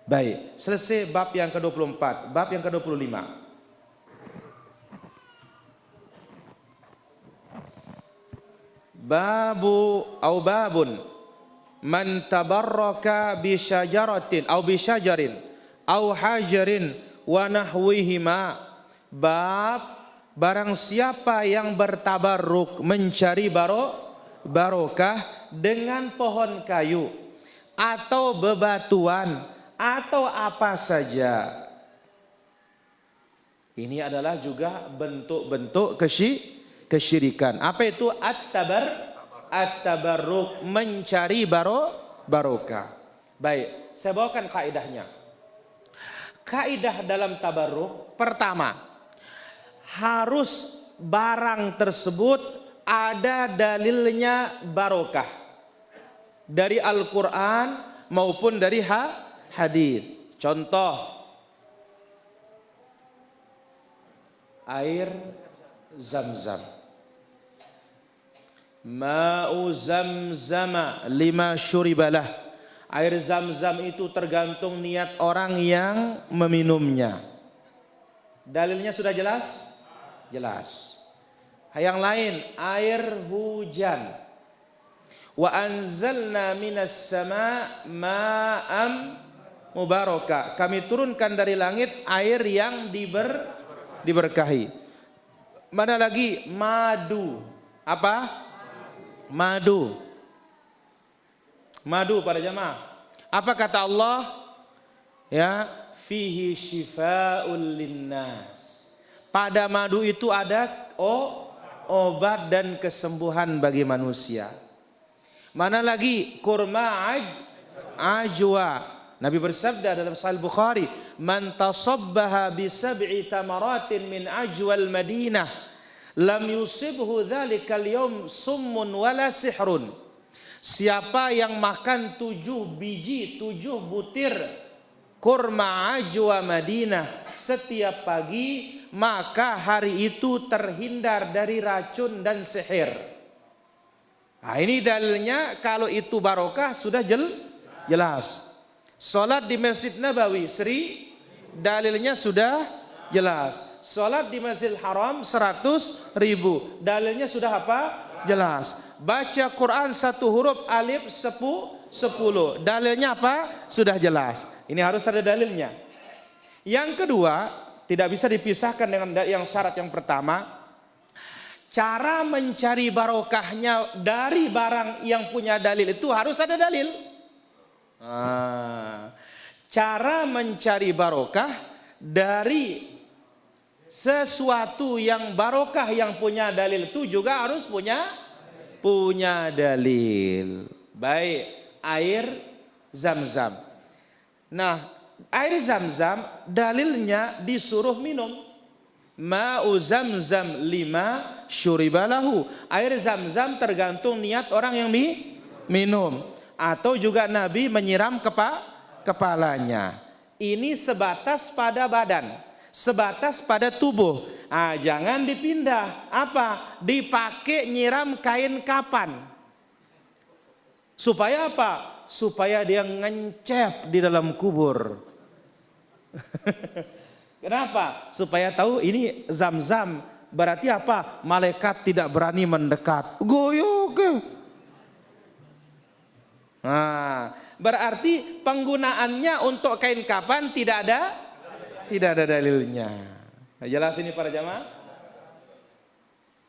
Baik, selesai bab yang ke-24. Bab yang ke-25. Babun man tabarraka bi syajaratin au bi syajarin au hajarin wa nahwihima. Bab barang siapa yang bertabarruk, mencari barokah dengan pohon kayu atau bebatuan atau apa saja. Ini adalah juga bentuk-bentuk kesyirikan. Apa itu at-tabarruk, mencari barokah. Baik, saya bawakan kaidahnya. Kaidah dalam tabarruk, pertama, harus barang tersebut ada dalilnya barokah dari Al-Quran maupun dari hadis. Contoh, air Zam-Zam. Ma'u zamzama lima syuribalah. Air Zam-Zam itu tergantung niat orang yang meminumnya. Dalilnya sudah jelas? Jelas. Yang lain, air hujan. Wa anzalna minas sama ma'am mubarakah. Kami turunkan dari langit air yang diberkahi. Mana lagi? Madu. Apa? Madu para jamaah. Apa kata Allah? Ya, fihi syifa'ul linnas. Pada madu itu ada obat dan kesembuhan bagi manusia. Mana lagi? Kurma ajwa. Nabi bersabda dalam Sahih Bukhari, man tasabbaha bi sab'i tamaratin min ajwal Madinah lam yusibhu dzalikal yaum summun wala sihrun. Siapa yang makan 7 biji, 7 butir kurma ajwa Madinah setiap pagi, maka hari itu terhindar dari racun dan sihir. Nah, ini dalilnya kalau itu barokah sudah jelas. Salat di Masjid Nabawi dalilnya sudah jelas. Salat di Masjidil Haram 100.000, dalilnya sudah apa? Jelas. Baca Quran satu huruf alif 10. Dalilnya apa? Sudah jelas. Ini harus ada dalilnya. Yang kedua, tidak bisa dipisahkan dengan yang syarat yang pertama. Cara mencari barokahnya dari barang yang punya dalil itu harus ada dalil. Cara mencari barokah dari sesuatu yang barokah yang punya dalil itu juga harus punya dalil. Baik, air Zam-Zam. Nah, air Zam-Zam dalilnya disuruh minum. Ma'u Zam-Zam lima syuribalahu. Air Zam-Zam tergantung niat orang yang minum. Atau juga Nabi menyiram kepalanya. Ini sebatas pada badan, sebatas pada tubuh. Jangan dipindah. Apa? Dipakai nyiram kain kapan. Supaya apa? Supaya dia ngencep di dalam kubur. Kenapa? Supaya tahu ini Zam-Zam. Berarti apa? Malaikat tidak berani mendekat. Goyok. Berarti penggunaannya untuk kain kapan tidak ada dalilnya. Jelas ini para jamaah?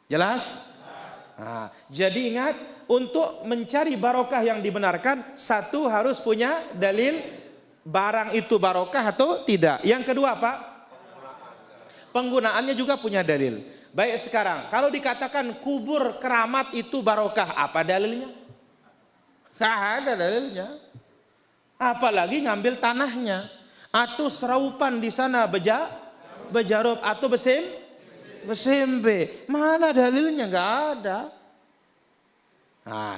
Jelas? Jadi ingat, untuk mencari barokah yang dibenarkan, satu harus punya dalil barang itu barokah atau tidak. Yang kedua apa? Penggunaannya juga punya dalil. Baik, sekarang kalau dikatakan kubur keramat itu barokah, apa dalilnya? Nggak ada dalilnya. Apalagi ngambil tanahnya atau seraupan di sana bejarub atau besembe. Mana dalilnya? Nggak ada.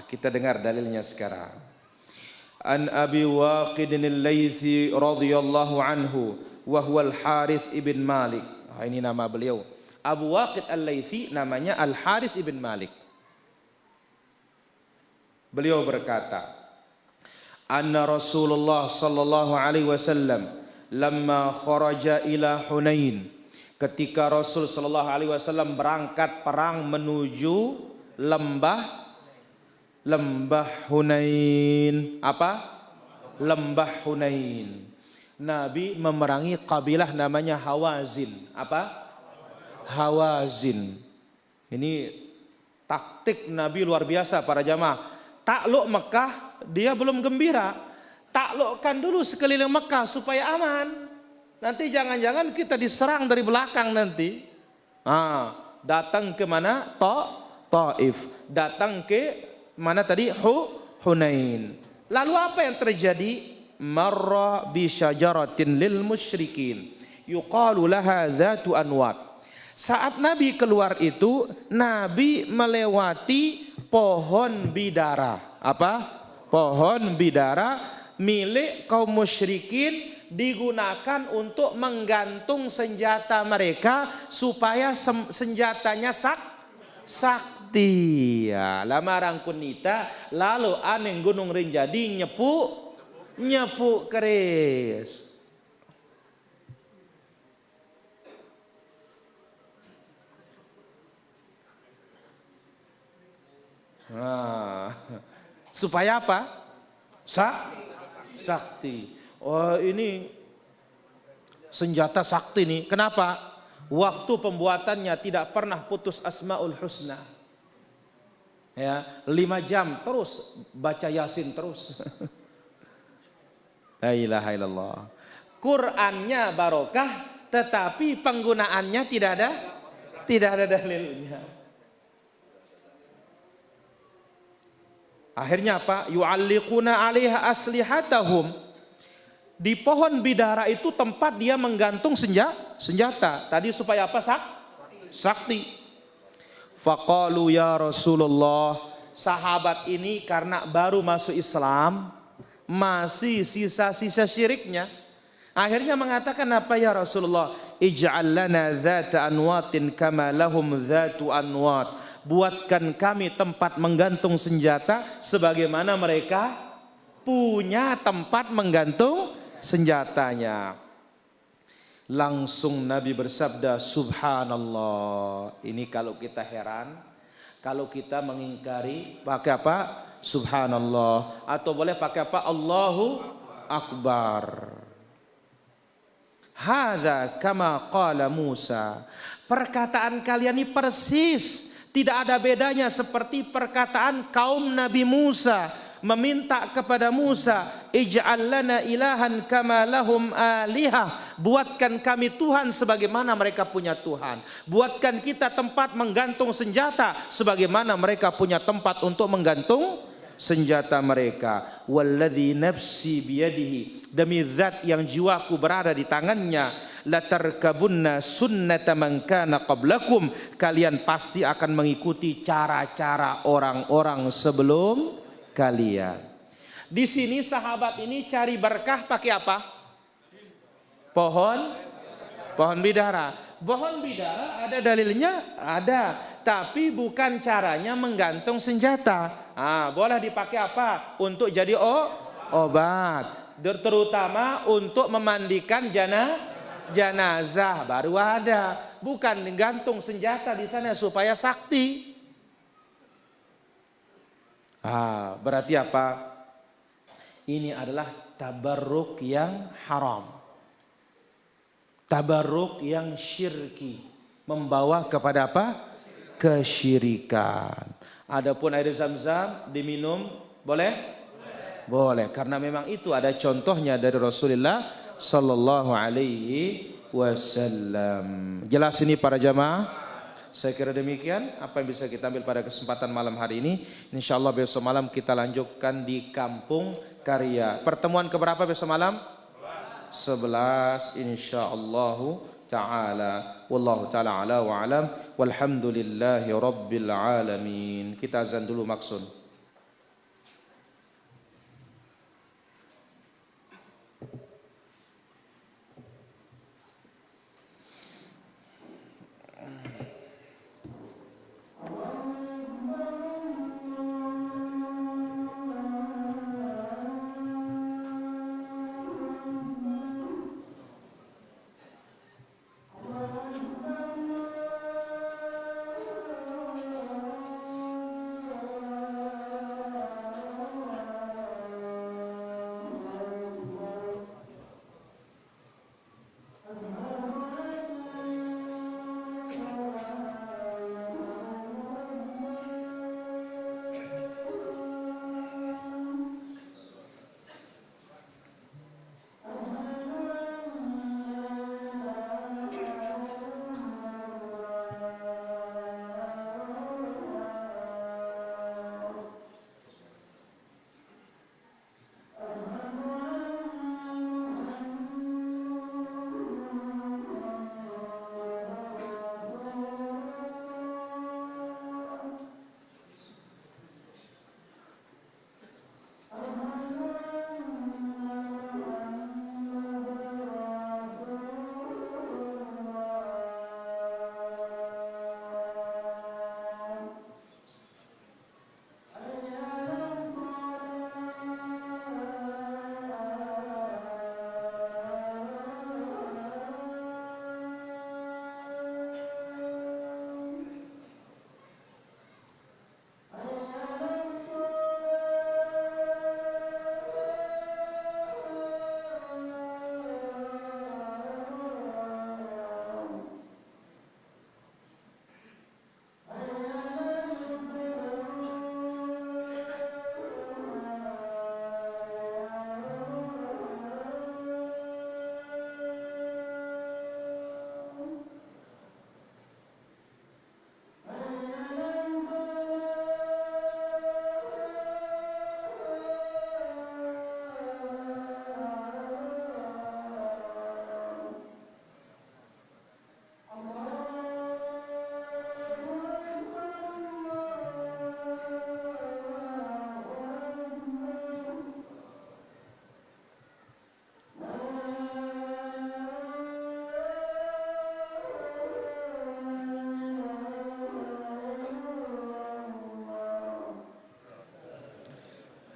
Kita dengar dalilnya sekarang. An Abi Waqid al-Laythi radhiyallahu anhu wa huwa al-Harith ibn Malik. Ini nama beliau. Abu Waqid al-Laythi namanya Al-Harith ibn Malik. Beliau berkata, anna Rasulullah sallallahu alaihi wasallam lamma kharaja ila Hunain, ketika Rasul sallallahu alaihi wasallam berangkat perang menuju lembah Hunain. Apa? Lembah Hunain. Nabi memerangi kabilah namanya Hawazin. Apa? Hawazin. Ini taktik Nabi luar biasa para jamaah. Takluk Mekah, dia belum gembira. Taklukkan dulu sekeliling Mekah supaya aman. Nanti jangan-jangan kita diserang dari belakang nanti. Datang ke mana? Taif. Datang ke mana tadi? Hunain. Lalu apa yang terjadi? Marra bi syajaratin lil musyrikin yuqalu laha dzatu anwat. Saat Nabi keluar itu, Nabi melewati pohon bidara. Apa? Pohon bidara milik kaum musyrikin, digunakan untuk menggantung senjata mereka supaya senjatanya sakti. Lamarang kunita lalu aneng gunung rinjadi nyepu keris. Supaya apa? Sakti. Oh, ini senjata sakti nih. Kenapa? Waktu pembuatannya tidak pernah putus Asmaul Husna. 5 jam terus baca Yasin terus. La ilaha illallah. Qurannya barokah, tetapi penggunaannya tidak ada dalilnya. Akhirnya apa? Yu'alliquna 'alaiha aslihatahum. Di pohon bidara itu tempat dia menggantung senjata. Tadi supaya apa? Sakti. Faqalu ya Rasulullah. Sahabat ini karena baru masuk Islam, masih sisa-sisa syiriknya. Akhirnya mengatakan apa ya Rasulullah? Ij'al lana dzata anwatin kama lahum dzatu anwat. Buatkan kami tempat menggantung senjata sebagaimana mereka punya tempat menggantung senjatanya. Langsung Nabi bersabda, subhanallah. Ini kalau kita heran, Kalau kita mengingkari pakai apa? Subhanallah. Atau boleh pakai apa? Allahu Akbar. Hadza kama qala Musa. Perkataan kalian ini persis, tidak ada bedanya seperti perkataan kaum Nabi Musa meminta kepada Musa, ij'al lana ilahan kama lahum alihah, buatkan kami Tuhan sebagaimana mereka punya Tuhan, buatkan kita tempat menggantung senjata sebagaimana mereka punya tempat untuk menggantung senjata mereka. Walladzi nafsi biyadihi, demi zat yang jiwaku berada di tangannya, latarkabunna sunnata man kana qablakum, kalian pasti akan mengikuti cara-cara orang-orang sebelum kalian. Di sini sahabat ini cari berkah pakai apa? Pohon bidara. Pohon bidara ada dalilnya? Ada. Tapi bukan caranya menggantung senjata. Boleh dipakai apa? Untuk jadi obat. Terutama untuk memandikan jenazah baru ada. Bukan gantung senjata di sana supaya sakti. Berarti apa? Ini adalah tabarruk yang haram, tabarruk yang syirki, membawa kepada apa? Kesyirikan. Adapun air zam-zam diminum boleh? Boleh, karena memang itu ada contohnya dari Rasulullah sallallahu alaihi wasallam. Jelas ini para jamaah? Saya kira demikian apa yang bisa kita ambil pada kesempatan malam hari ini. Insyaallah besok malam kita lanjutkan di Kampung Karya. Pertemuan keberapa besok malam? 11 insyaallah taala. Wallahu taala ala wa alam. Walhamdulillahi rabbil alamin. Kita azan dulu maksud.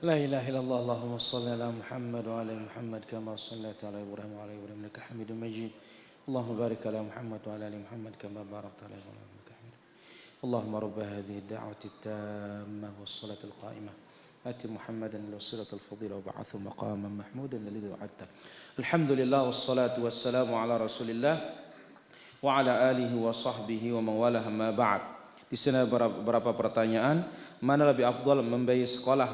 لا إله إلا الله اللهم صل على محمد وعلى محمد كما صليت على إبراهيم وعلى إبراهيم إنك حميد مجيد اللهم بارك على محمد وعلى آل محمد كما باركت على إبراهيم إنك حميد اللهم رب هذه الدعوة التامة والصلاة القائمة آت محمدا الوسيلة الفضيلة وبعثه مقاما محمودا الذي وعدته. الحمد لله والصلاة والسلام على رسول الله wa ala alihi wa sahbihi wa mawalah ma ba'd. Di sini beberapa pertanyaan. Mana lebih afdal membiayai sekolah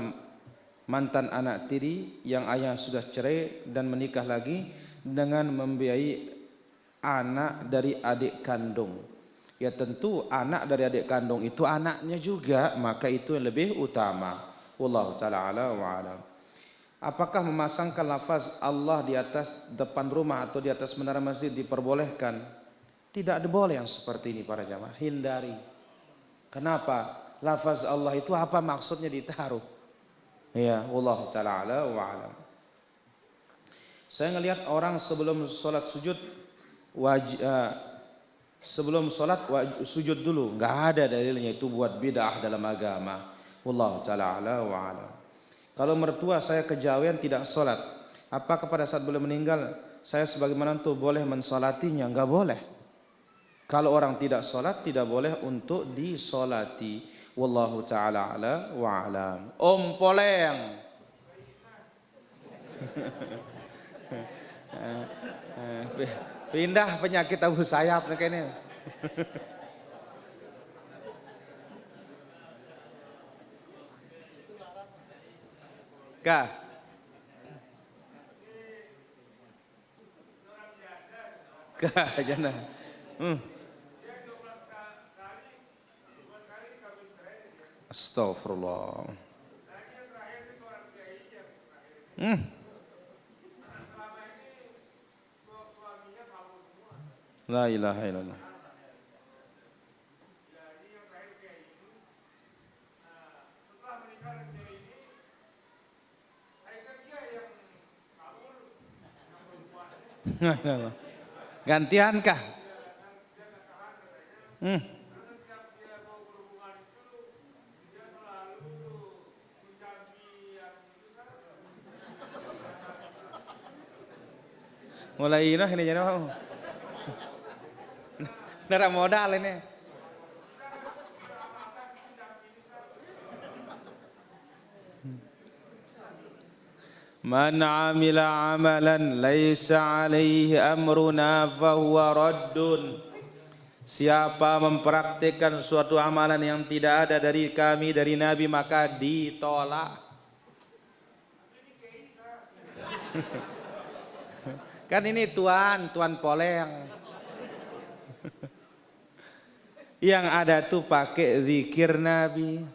mantan anak tiri yang ayah sudah cerai dan menikah lagi dengan membiayai anak dari adik kandung? Ya tentu anak dari adik kandung itu anaknya juga, maka itu yang lebih utama. Wallahu ta'ala ala wa alam. Apakah memasangkan lafaz Allah di atas depan rumah atau di atas menara masjid diperbolehkan? Tidak boleh yang seperti ini para jamaah, hindari. Kenapa? Lafaz Allah itu apa maksudnya ditaruh? Ya, wallahu ta'ala ala wa alam. Saya ngelihat orang sebelum sholat sujud sujud dulu, nggak ada dalilnya itu buat bid'ah dalam agama. Wallahu ta'ala ala wa alam. Kalau mertua saya kejawen tidak sholat, apakah pada saat beliau meninggal saya sebagai menantu boleh mensolatinya? Nggak boleh. Kalau orang tidak sholat tidak boleh untuk disolati. Wallahu ta'ala ala wa alam. Om Poleng. Pindah penyakit Abu Sayyaf kayaknya. Kah? Kah jangan. Astagfirullah. La ilaha illallah. Gantian kah? Mulai ini jadi apa? Nara modal ini. Man amila amalan laisa alaihi amruna fahuwa raddun. Siapa mempraktikkan suatu amalan yang tidak ada dari kami, dari Nabi, maka ditolak. Kan ini Tuan Poleng. Yang ada tuh pakai zikir Nabi.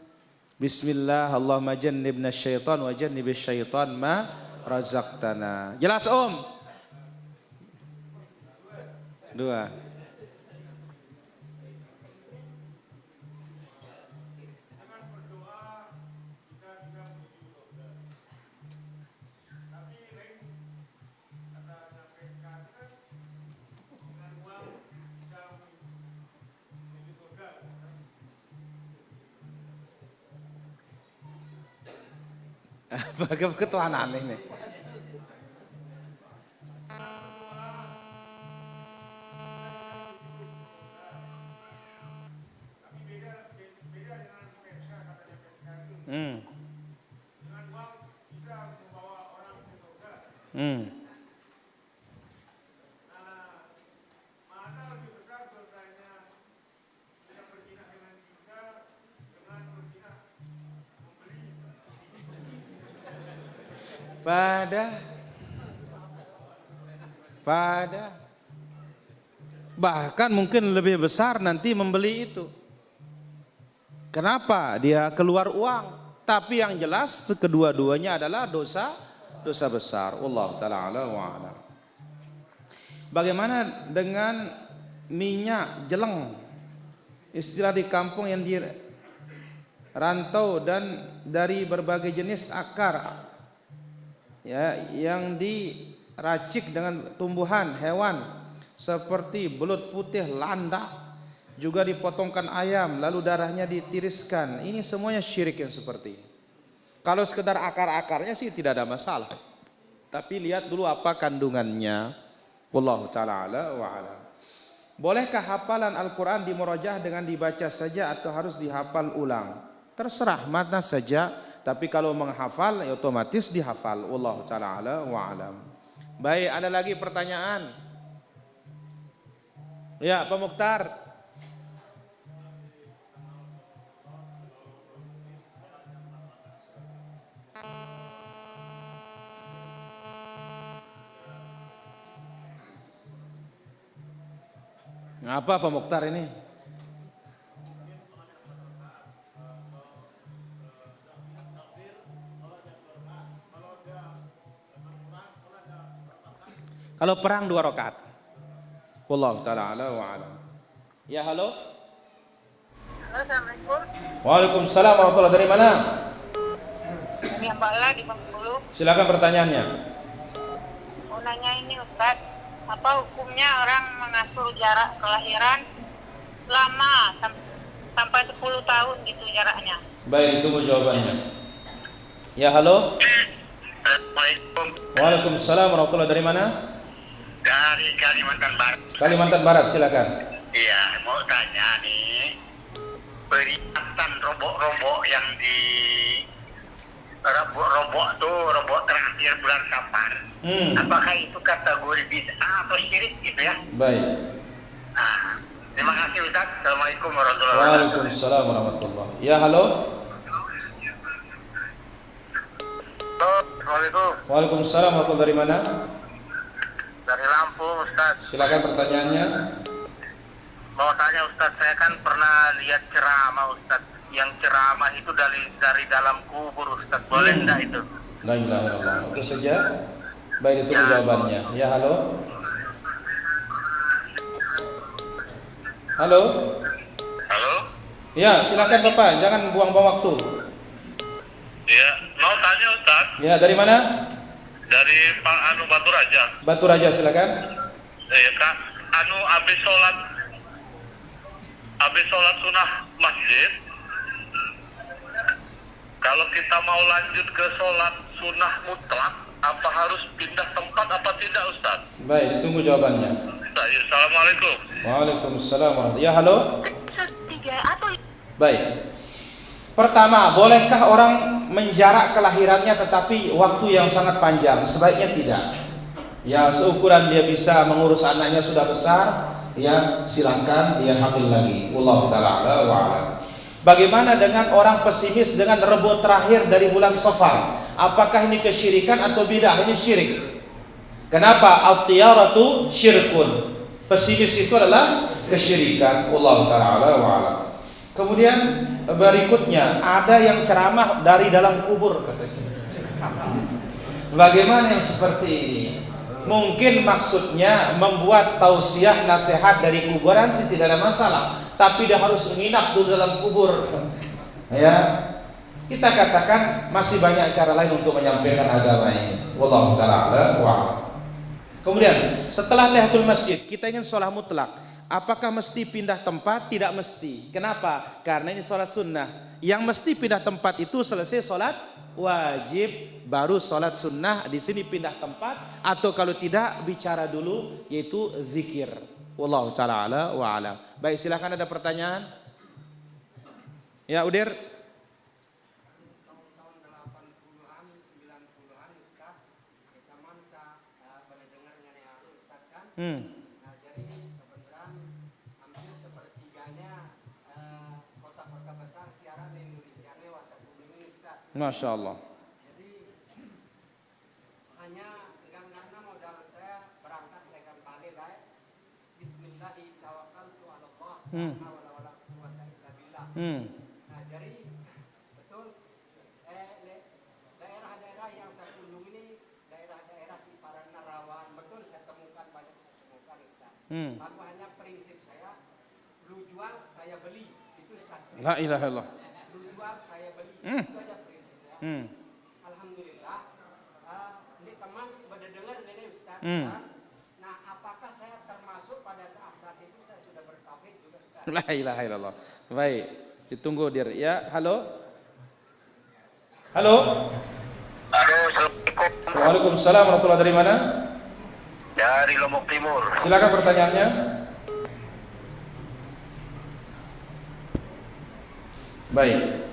Bismillah, Allahumma jannibna syaitan wa jannibis syaitan ma razaqtana. Jelas Om? Dua. Bagaimana ketuhanan ini? Bahkan mungkin lebih besar nanti membeli itu. Kenapa? Dia keluar uang. Tapi yang jelas kedua-duanya adalah dosa besar. Wallahu ta'ala ala wa ala. Bagaimana dengan minyak jeleng? Istilah di kampung yang dirantau dan dari berbagai jenis akar, ya, yang diracik dengan tumbuhan hewan seperti belut putih, landak, juga dipotongkan ayam lalu darahnya ditiriskan. Ini semuanya syirik yang seperti ini. Kalau sekedar akar-akarnya sih tidak ada masalah, tapi lihat dulu apa kandungannya. Wallahu ta'ala ala wa ala. bolehkah hafalan Al-Quran dimurajaah dengan dibaca saja atau harus dihafal ulang? Terserah, mana saja. Tapi kalau menghafal, ya otomatis dihafal. Wallahu ta'ala ala wa alam. Baik, ada lagi pertanyaan? Ya, Pak Mukhtar. Apa Pak Mukhtar ini? Kalau perang 2 rakaat. Wallahu ta'ala ala wa alam. Ya, halo. Halo, Assalamualaikum. Waalaikumsalam warahmatullahi. Dari mana? Ini Mbak La di Bengkulu. Silakan pertanyaannya. Mau nanya ini Ustaz, apa hukumnya orang mengatur jarak kelahiran lama sampai 10 tahun gitu jaraknya? Baik, tunggu jawabannya. Ya, halo. Assalamualaikum. Waalaikumsalam warahmatullahi. Dari mana? Dari Kalimantan Barat. Kalimantan Barat, silakan. Iya, mau tanya nih, peringatan robok-robok yang di robok tuh, robok terakhir bulan Safar. Apakah itu kategori bid'ah atau syirik gitu ya? Baik. Nah, terima kasih Ustaz. Assalamualaikum warahmatullahi wabarakatuh. Waalaikumsalam warahmatullahi. Ya, halo. Assalamualaikum. Waalaikumsalam warahmatullahi. Dari mana? Dari Lampung Ustaz. Silakan pertanyaannya. Mau tanya Ustaz, saya kan pernah lihat ceramah Ustaz. Yang ceramah itu dari dalam kubur Ustaz. Boleh enggak itu? La ilaha illallah. Itu saja. Baik, itu jawabannya. Ya, halo. Halo. Halo? Ya, silakan Bapak, jangan buang-buang waktu. Iya, mau tanya Ustaz. Ya, dari mana? Dari Pak Batu Raja. Batu Raja, silakan. Iya Kak, habis sholat sunnah masjid, kalau kita mau lanjut ke sholat sunnah mutlak, apa harus pindah tempat apa tidak Ustaz? Baik, tunggu jawabannya. Assalamualaikum. Waalaikumsalam warahmatullahi. Ya, halo. 3 atau Baik. Pertama, bolehkah orang menjarak kelahirannya tetapi waktu yang sangat panjang? Sebaiknya tidak. Ya, seukuran dia bisa mengurus anaknya sudah besar, ya silakan dia hamil lagi. Wallahu ta'ala ala wa alam. Bagaimana dengan orang pesimis dengan rebut terakhir dari bulan Safar? Apakah ini kesyirikan atau bidah? Ini syirik. Kenapa? At-tiyaratu syirkun. Pesimis itu adalah kesyirikan. Wallahu ta'ala ala wa alam. Kemudian berikutnya ada yang ceramah dari dalam kubur katanya. Bagaimana yang seperti ini? Mungkin maksudnya membuat tausiah nasihat dari kuburan sih tidak ada masalah. Tapi dia harus menginap dulu dalam kubur. Ya, kita katakan masih banyak cara lain untuk menyampaikan agama ini. Wallahu ta'ala wa'ala. Kemudian setelah tahiyatul masjid kita ingin sholat mutlak. Apakah mesti pindah tempat? Tidak mesti. Kenapa? Karena ini sholat sunnah. Yang mesti pindah tempat itu selesai sholat wajib, baru sholat sunnah. Di sini pindah tempat, atau kalau tidak bicara dulu, yaitu zikir. Wallahu ta'ala ala wa ala. Baik, silakan, ada pertanyaan? Ya, Udir. Tahun 80-an, 90-an Ustaz, zaman saya pernah dengar mengenai Ustaz kan. Nah, jadi kebetulan hampir sepertiganya kota-kota besar siaran di Indonesia lewat ini Ustaz. Masya Allah. Jadi hanya karena modal saya berangkat dengan balik baik. Bismillahi tawakkaltu ala Allah. Wala quwwata illa billah. Nah, jadi betul daerah-daerah yang saya kunjungi ini daerah-daerah Siparan Narawan, betul saya temukan banyak temukan Ustaz. Lalu hanya prinsip saya, lu jual saya beli, itu Ustaz. La ilaha illallah. Lu jual saya beli, itu aja prinsip ya. Alhamdulillah, ini teman sudah dengar ini Ustaz. Nah, apakah saya termasuk pada saat itu saya sudah bertauhid juga Ustaz? La ilaha illallah. Baik, ditunggu Dir. Ya, halo. Halo. Halo, Assalamualaikum. Waalaikumsalam warahmatullahi. Dari mana? Dari Lombok Timur. Silakan pertanyaannya. Baik.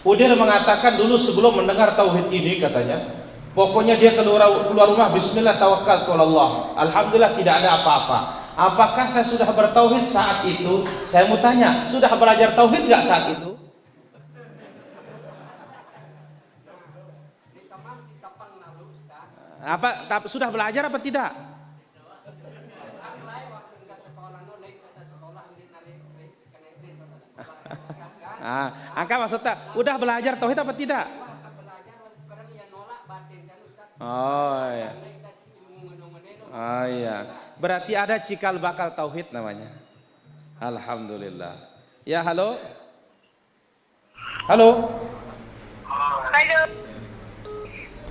Udir mengatakan dulu sebelum mendengar tauhid ini katanya, pokoknya dia keluar rumah bismillah tawakkaltu Allah. Alhamdulillah tidak ada apa-apa. Apakah saya sudah bertauhid saat itu? Saya mau tanya, sudah belajar tauhid enggak saat itu? Sudah belajar apa tidak? Angka maksudnya udah belajar tauhid apa tidak? Oh iya. Oh iya. Berarti ada cikal bakal tauhid namanya. Alhamdulillah. Ya, halo. Halo. Halo.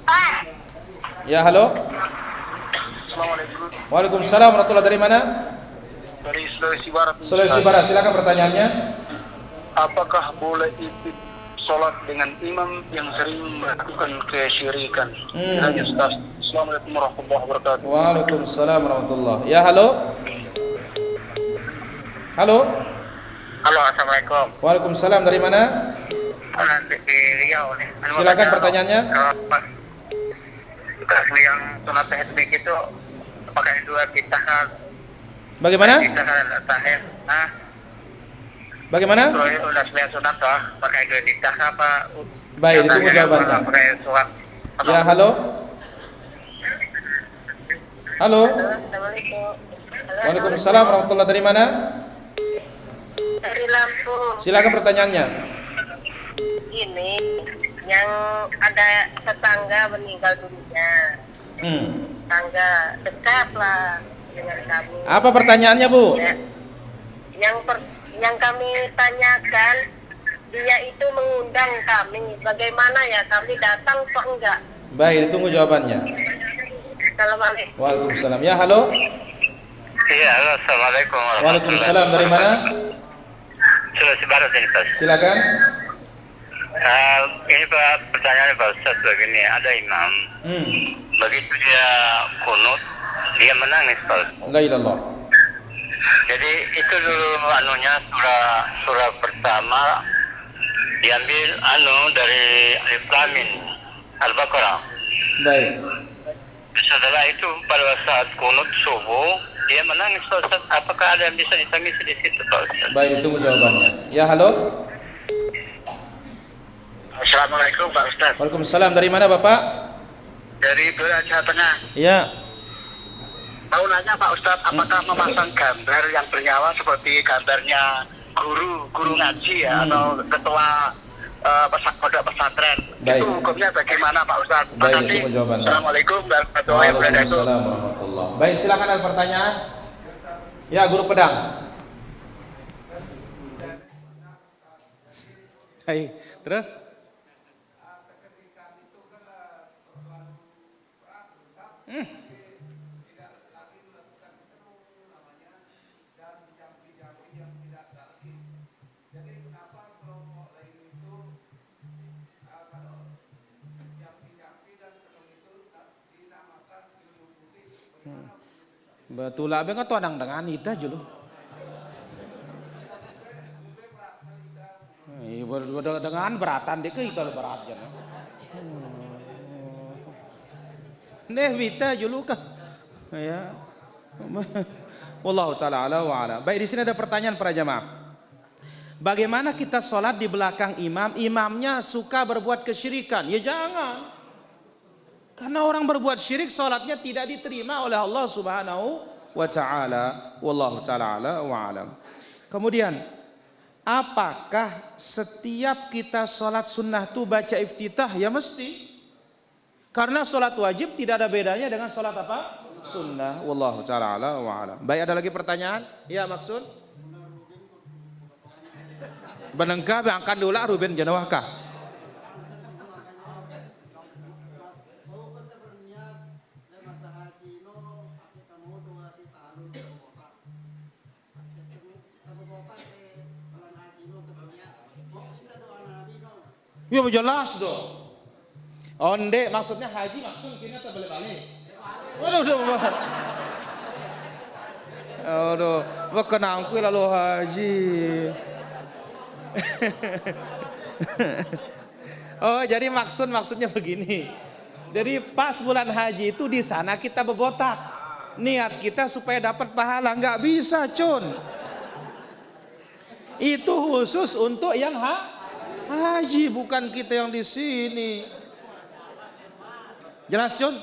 Pak. Ya, halo. Assalamualaikum. Waalaikumsalam warahmatullahi. Dari mana? Dari Sulawesi Barat. Sulawesi Barat. Silakan pertanyaannya. Apakah boleh ikut sholat dengan imam yang sering melakukan kesyirikan? Hanya Ustaz. Assalamualaikum warahmatullahi wabarakatuh. Waalaikumsalam warahmatullahi. Ya, halo. Halo. Halo, assalamualaikum. Waalaikumsalam. Dari mana? Di Riau nih. Silakan pertanyaannya. Kalau yang sholat tahajud itu pakai dua tahiyat. Bagaimana? Tahiyat. Bagaimana? Kalau udah sembilan sunat toh, pakai dua tahiyat apa? Baik, ditunggu jawabannya. Pakai surat. Ya, halo. Halo. Assalamualaikum. Waalaikumsalam warahmatullahi. Dari mana? Dari Lampung. Silakan pertanyaannya. Ini yang ada tetangga meninggal dunia. Tetangga dekat lah dengan kami. Apa pertanyaannya, Bu? Ya. Yang kami tanyakan, dia itu mengundang kami. Bagaimana ya, kami datang kok enggak? Baik, ditunggu jawabannya. Assalamualaikum. Waalaikumsalam. Ya, halo. Iya, halo, assalamualaikum. Waalaikumsalam. Dari mana? Sulawesi Barat ini, Pak. Silakan. Ini Pak, pertanyaannya Pak Ustaz begini, ada imam, begitu dia kunut, dia menangis Pak. La ilallah. Jadi itu dulu surah pertama diambil dari Alif Lam Mim Al-Baqarah. Baik. Setelah itu pada saat kunut subuh dia menangis Pak Ustaz. Apakah ada yang bisa ditangisi di situ Pak Ustaz? Baik, ditunggu jawabannya. Ya, halo. Assalamualaikum Pak Ustaz. Waalaikumsalam. Dari mana, Bapak? Dari Blora Jawa Tengah. Ya. Mau nanya Pak Ustaz, apakah memasang gambar yang bernyawa seperti gambarnya guru ngaji ya atau ketua pondok pesantren? Baik. Itu hukumnya bagaimana Pak Ustaz? Baik, ditunggu jawabannya. Assalamualaikum warahmatullahi wabarakatuh. Waalaikumsalam warahmatullahi. Baik, silakan ada pertanyaan. Ya, Guru Pedang. Baik, terus? Betul lah, bengat tuh adang dengan ita julu. Dengan beratan deh ke itu berat aja. Nih vita julu kah? Ya. Wallahu taala ala wa ala. Baik, di sini ada pertanyaan para jamaah. Bagaimana kita sholat di belakang imam? Imamnya suka berbuat kesyirikan? Ya jangan. Karena orang berbuat syirik sholatnya tidak diterima oleh Allah Subhanahu wa ta'ala. Wallahu ta'ala ala wa alam. Kemudian, apakah setiap kita sholat sunnah itu baca iftitah? Ya mesti. Karena sholat wajib tidak ada bedanya dengan sholat apa? Sunnah. Wallahu ta'ala ala wa alam. Baik, ada lagi pertanyaan? Ya, maksud? Benengkah bangkan dulu Ruben Janawakah? Ya jelas dong. Onde maksudnya haji maksud kini atau balik-balik? Waduh, bukan angkui lalu haji. Oh, jadi maksudnya begini. Jadi pas bulan haji itu di sana kita bebotak. Niat kita supaya dapat pahala, nggak bisa, Cun. Itu khusus untuk yang haji, bukan kita yang di sini. Jelas, Cun?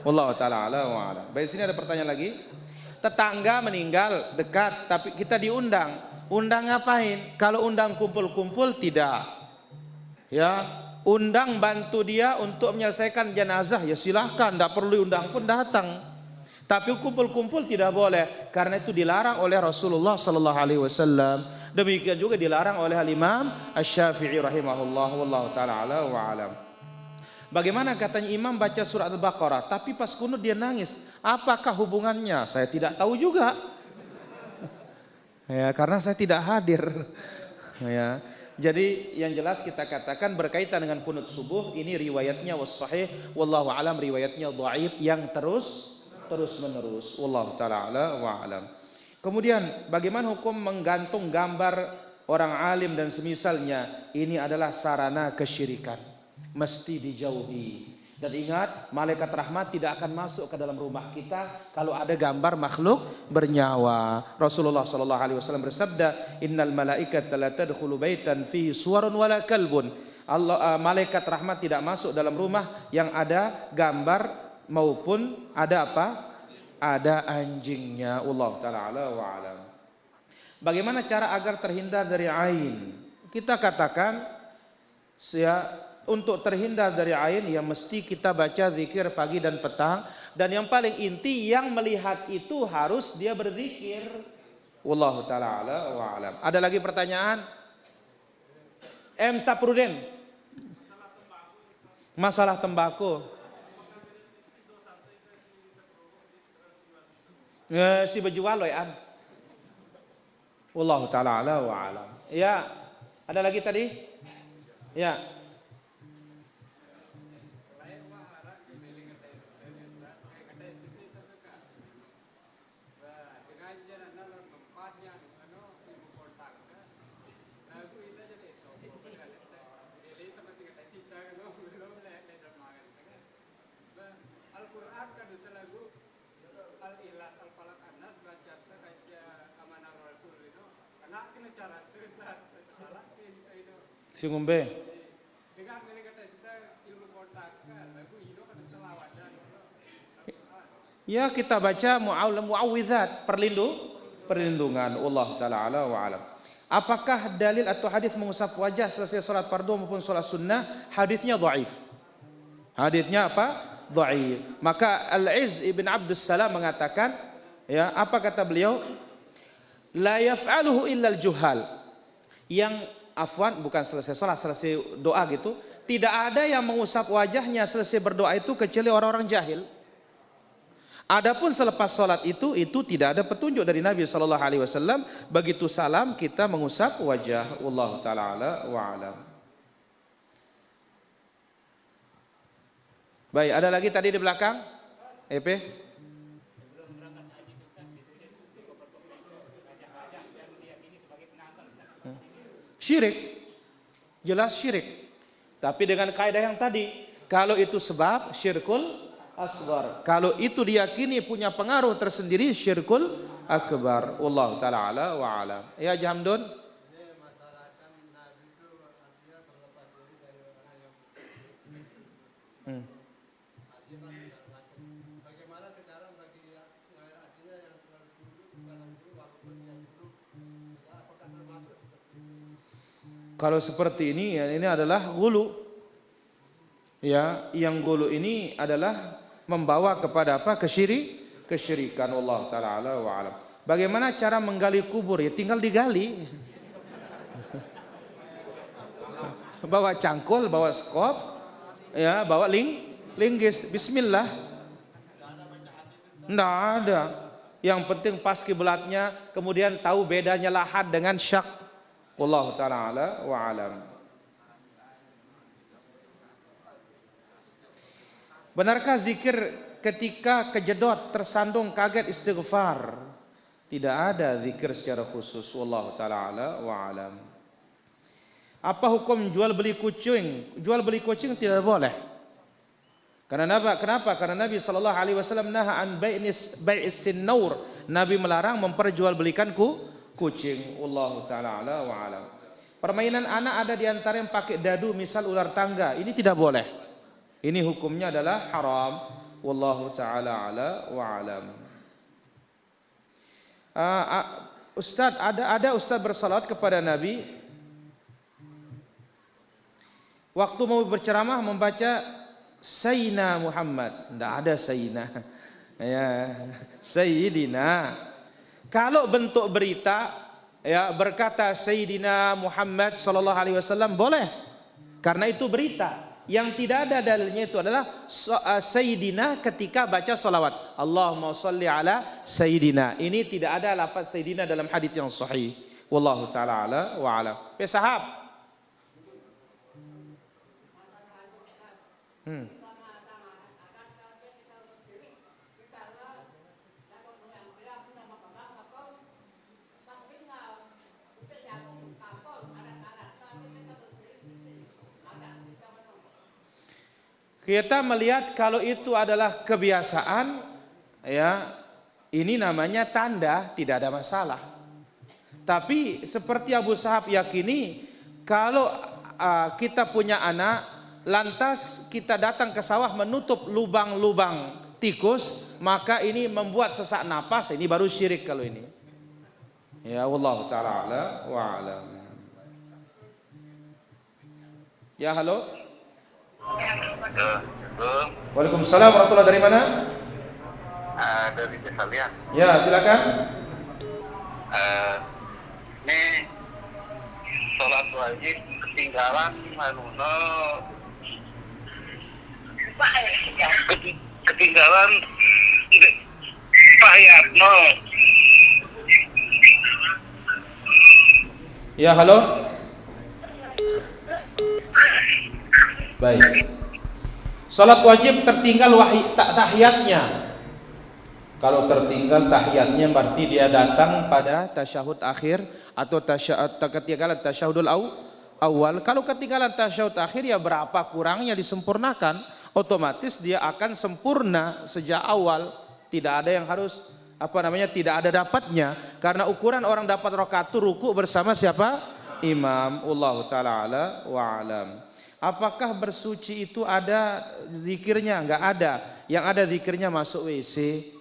Wallahu taala a'lam wa a'lam. Baik, sini ada pertanyaan lagi. Tetangga meninggal dekat tapi kita diundang. Undang ngapain? Kalau undang kumpul-kumpul tidak. Ya, undang bantu dia untuk menyelesaikan jenazah, ya silahkan, tidak perlu undang pun datang. Tapi kumpul-kumpul tidak boleh, karena itu dilarang oleh Rasulullah sallallahu alaihi wasallam. Demikian juga dilarang oleh Imam Asy-Syafi'i rahimahullah, wallahu taala ala wa alam. Bagaimana katanya imam baca surat Al-Baqarah, tapi pas kunut dia nangis. Apakah hubungannya? Saya tidak tahu juga. Ya, karena saya tidak hadir. Ya. Jadi yang jelas kita katakan berkaitan dengan kunut subuh ini riwayatnya was-sahih, wallahu alam, riwayatnya dhaif yang terus menerus. Wallahu taala ala wa alam. Kemudian bagaimana hukum menggantung gambar orang alim dan semisalnya? Ini adalah sarana kesyirikan. Mesti dijauhi. Dan ingat, malaikat rahmat tidak akan masuk ke dalam rumah kita kalau ada gambar makhluk bernyawa. Rasulullah sallallahu alaihi wasallam bersabda, "Innal malaikata la tadkhulu baitan fihi suwarun wala kalbun." Allah, malaikat rahmat tidak masuk dalam rumah yang ada gambar maupun ada apa? Ada anjingnya. Wallahu taala ala wa alam. Bagaimana cara agar terhindar dari ain? Kita katakan untuk terhindar dari ain ya mesti kita baca zikir pagi dan petang, dan yang paling inti yang melihat itu harus dia berzikir. Wallahu taala ala wa alam. Ada lagi pertanyaan? M Saprudin. Masalah tembakau. Si berjual loyan. Wallahu taala ala wa alam. Ya, ada lagi tadi? Ya. Si ngombe. Ya, kita baca muawwidzat, perlindungan. Allah taala ala wa alam. Apakah dalil atau hadis mengusap wajah selesai salat fardu maupun salat sunnah? Hadisnya dhaif. Hadisnya apa? Dhaif. Maka Al-Izz ibn Abdus Salam mengatakan, ya, apa kata beliau? La yaf'aluhu illa al-juhal. Yang afwan, bukan selesai salat, selesai doa gitu, tidak ada yang mengusap wajahnya selesai berdoa itu kecuali orang-orang jahil. Adapun selepas salat itu tidak ada petunjuk dari Nabi sallallahu alaihi wasallam. Begitu salam kita mengusap wajah. Wallahu taala ala wa alam. Baik, ada lagi tadi di belakang? EP? Syirik, jelas syirik. Tapi dengan kaidah yang tadi, kalau itu sebab syirkul asghar, kalau itu diyakini punya pengaruh tersendiri syirkul akbar. Wallahu taala ala wa alam. Ya Jamdun. Kalau seperti ini, ya, ini adalah ghulu. Ya, yang ghulu ini adalah membawa kepada apa? Kesyirikan. Wallahu taala ala wa alam. Bagaimana cara menggali kubur? Ya tinggal digali. Bawa cangkul, bawa skop, ya, bawa linggis. Bismillah. Enggak ada. Yang penting pas kiblatnya, kemudian tahu bedanya lahad dengan syak. Wallahu ta'ala ala wa alam. Benarkah zikir ketika kejedot, tersandung, kaget, istighfar? Tidak ada zikir secara khusus. Wallahu ta'ala ala wa alam. Apa hukum jual beli kucing? Jual beli kucing tidak boleh. Karena kenapa? Karena Nabi sallallahu alaihi wasallam naha an bai'is sinnaur. Nabi melarang memperjualbelikan kucing. Wallahu taala ala wa alam. Permainan anak ada di antara yang pakai dadu, misal ular tangga. Ini tidak boleh. Ini hukumnya adalah haram. Wallahu taala ala wa alam. Ustaz, ada ustaz bersalat kepada Nabi. Waktu mau berceramah membaca Sayyidina Muhammad. Tidak ada Sayyidina. Ya, Sayyidina. Kalau bentuk berita ya berkata Sayyidina Muhammad sallallahu alaihi wasallam boleh. Karena itu berita. Yang tidak ada dalilnya itu adalah Sayyidina ketika baca salawat. Allahumma sholli ala Sayyidina. Ini tidak ada lafaz Sayyidina dalam hadis yang sahih. Wallahu taala ala wa ala. Sahab. Kita melihat kalau itu adalah kebiasaan, ya ini namanya tanda, tidak ada masalah. Tapi seperti Abu Sahab yakini, kalau kita punya anak, lantas kita datang ke sawah menutup lubang-lubang tikus, maka ini membuat sesak napas, ini baru syirik kalau ini. Ya wallahu ta'ala ala wa alam. Ya halo. Waalaikumsalam warahmatullahi, dari mana? Dari Desa Lian. Ya silakan. Ini sholat wajib ketinggalan ketinggalan Pak Yatno. Ya halo. Baik. Salat wajib tertinggal tahiyatnya. Kalau tertinggal tahiyatnya berarti dia datang pada tasyahud akhir atau ketinggalan tasyahudul awal. Kalau ketinggalan tasyahud akhir ya berapa kurangnya disempurnakan, otomatis dia akan sempurna sejak awal. Tidak ada yang harus tidak ada dapatnya, karena ukuran orang dapat rakaat itu ruku bersama siapa? Imam. Wallahu taala ala wa alam. Apakah bersuci itu ada zikirnya? Enggak ada. Yang ada zikirnya masuk WC.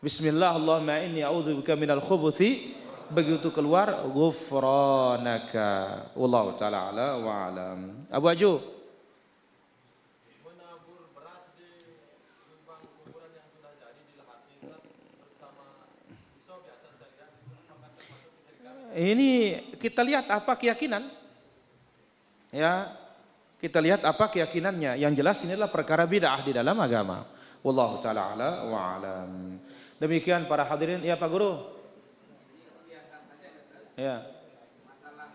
Bismillah Allahumma inni a'udzubika minal khubuthi. Begitu keluar ghufranaka. Wallahu taala ala wa alam. Abu Aju. Menabur beras di lubang kuburan yang sudah jadi dilahatkan bersama pisau biasa saja. Apakah termasuk kesyirikan? Ini kita lihat apa keyakinan. Ya, kita lihat apa keyakinannya. Yang jelas ini adalah perkara bid'ah di dalam agama. Wallahu taala ala wa alam. Demikian para hadirin. Ya Pak Guru. Ya. Masalah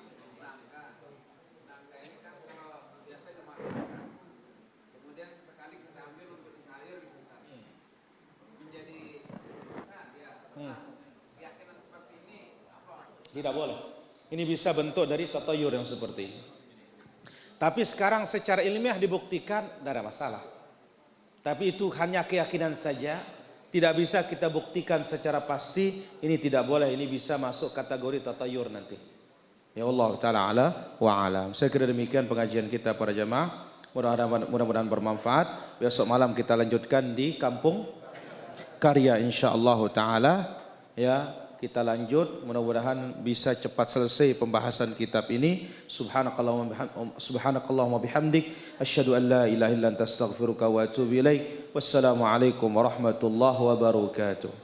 nangka ini kan kalau biasa dimasakkan, kemudian sesekali kita ambil untuk disayur gitu kan, menjadi besar ya. Keyakinan seperti ini apa? Tidak boleh. Ini bisa bentuk dari tatayur yang seperti ini. Tapi sekarang secara ilmiah dibuktikan tidak ada masalah. Tapi itu hanya keyakinan saja. Tidak bisa kita buktikan secara pasti. Ini tidak boleh. Ini bisa masuk kategori tatayur nanti. Ya Allah ta'ala ala wa alam. Saya kira demikian pengajian kita para jamaah. Mudah-mudahan bermanfaat. Besok malam kita lanjutkan di Kampung Karya insyaAllah ta'ala. Ya, kita lanjut. Mudah-mudahan bisa cepat selesai pembahasan kitab ini. Subhanakallahumma bihamdik. Asyhadu an la ilaha illa anta astaghfiruka wa atubu ilaik. Wassalamualaikum warahmatullahi wabarakatuh.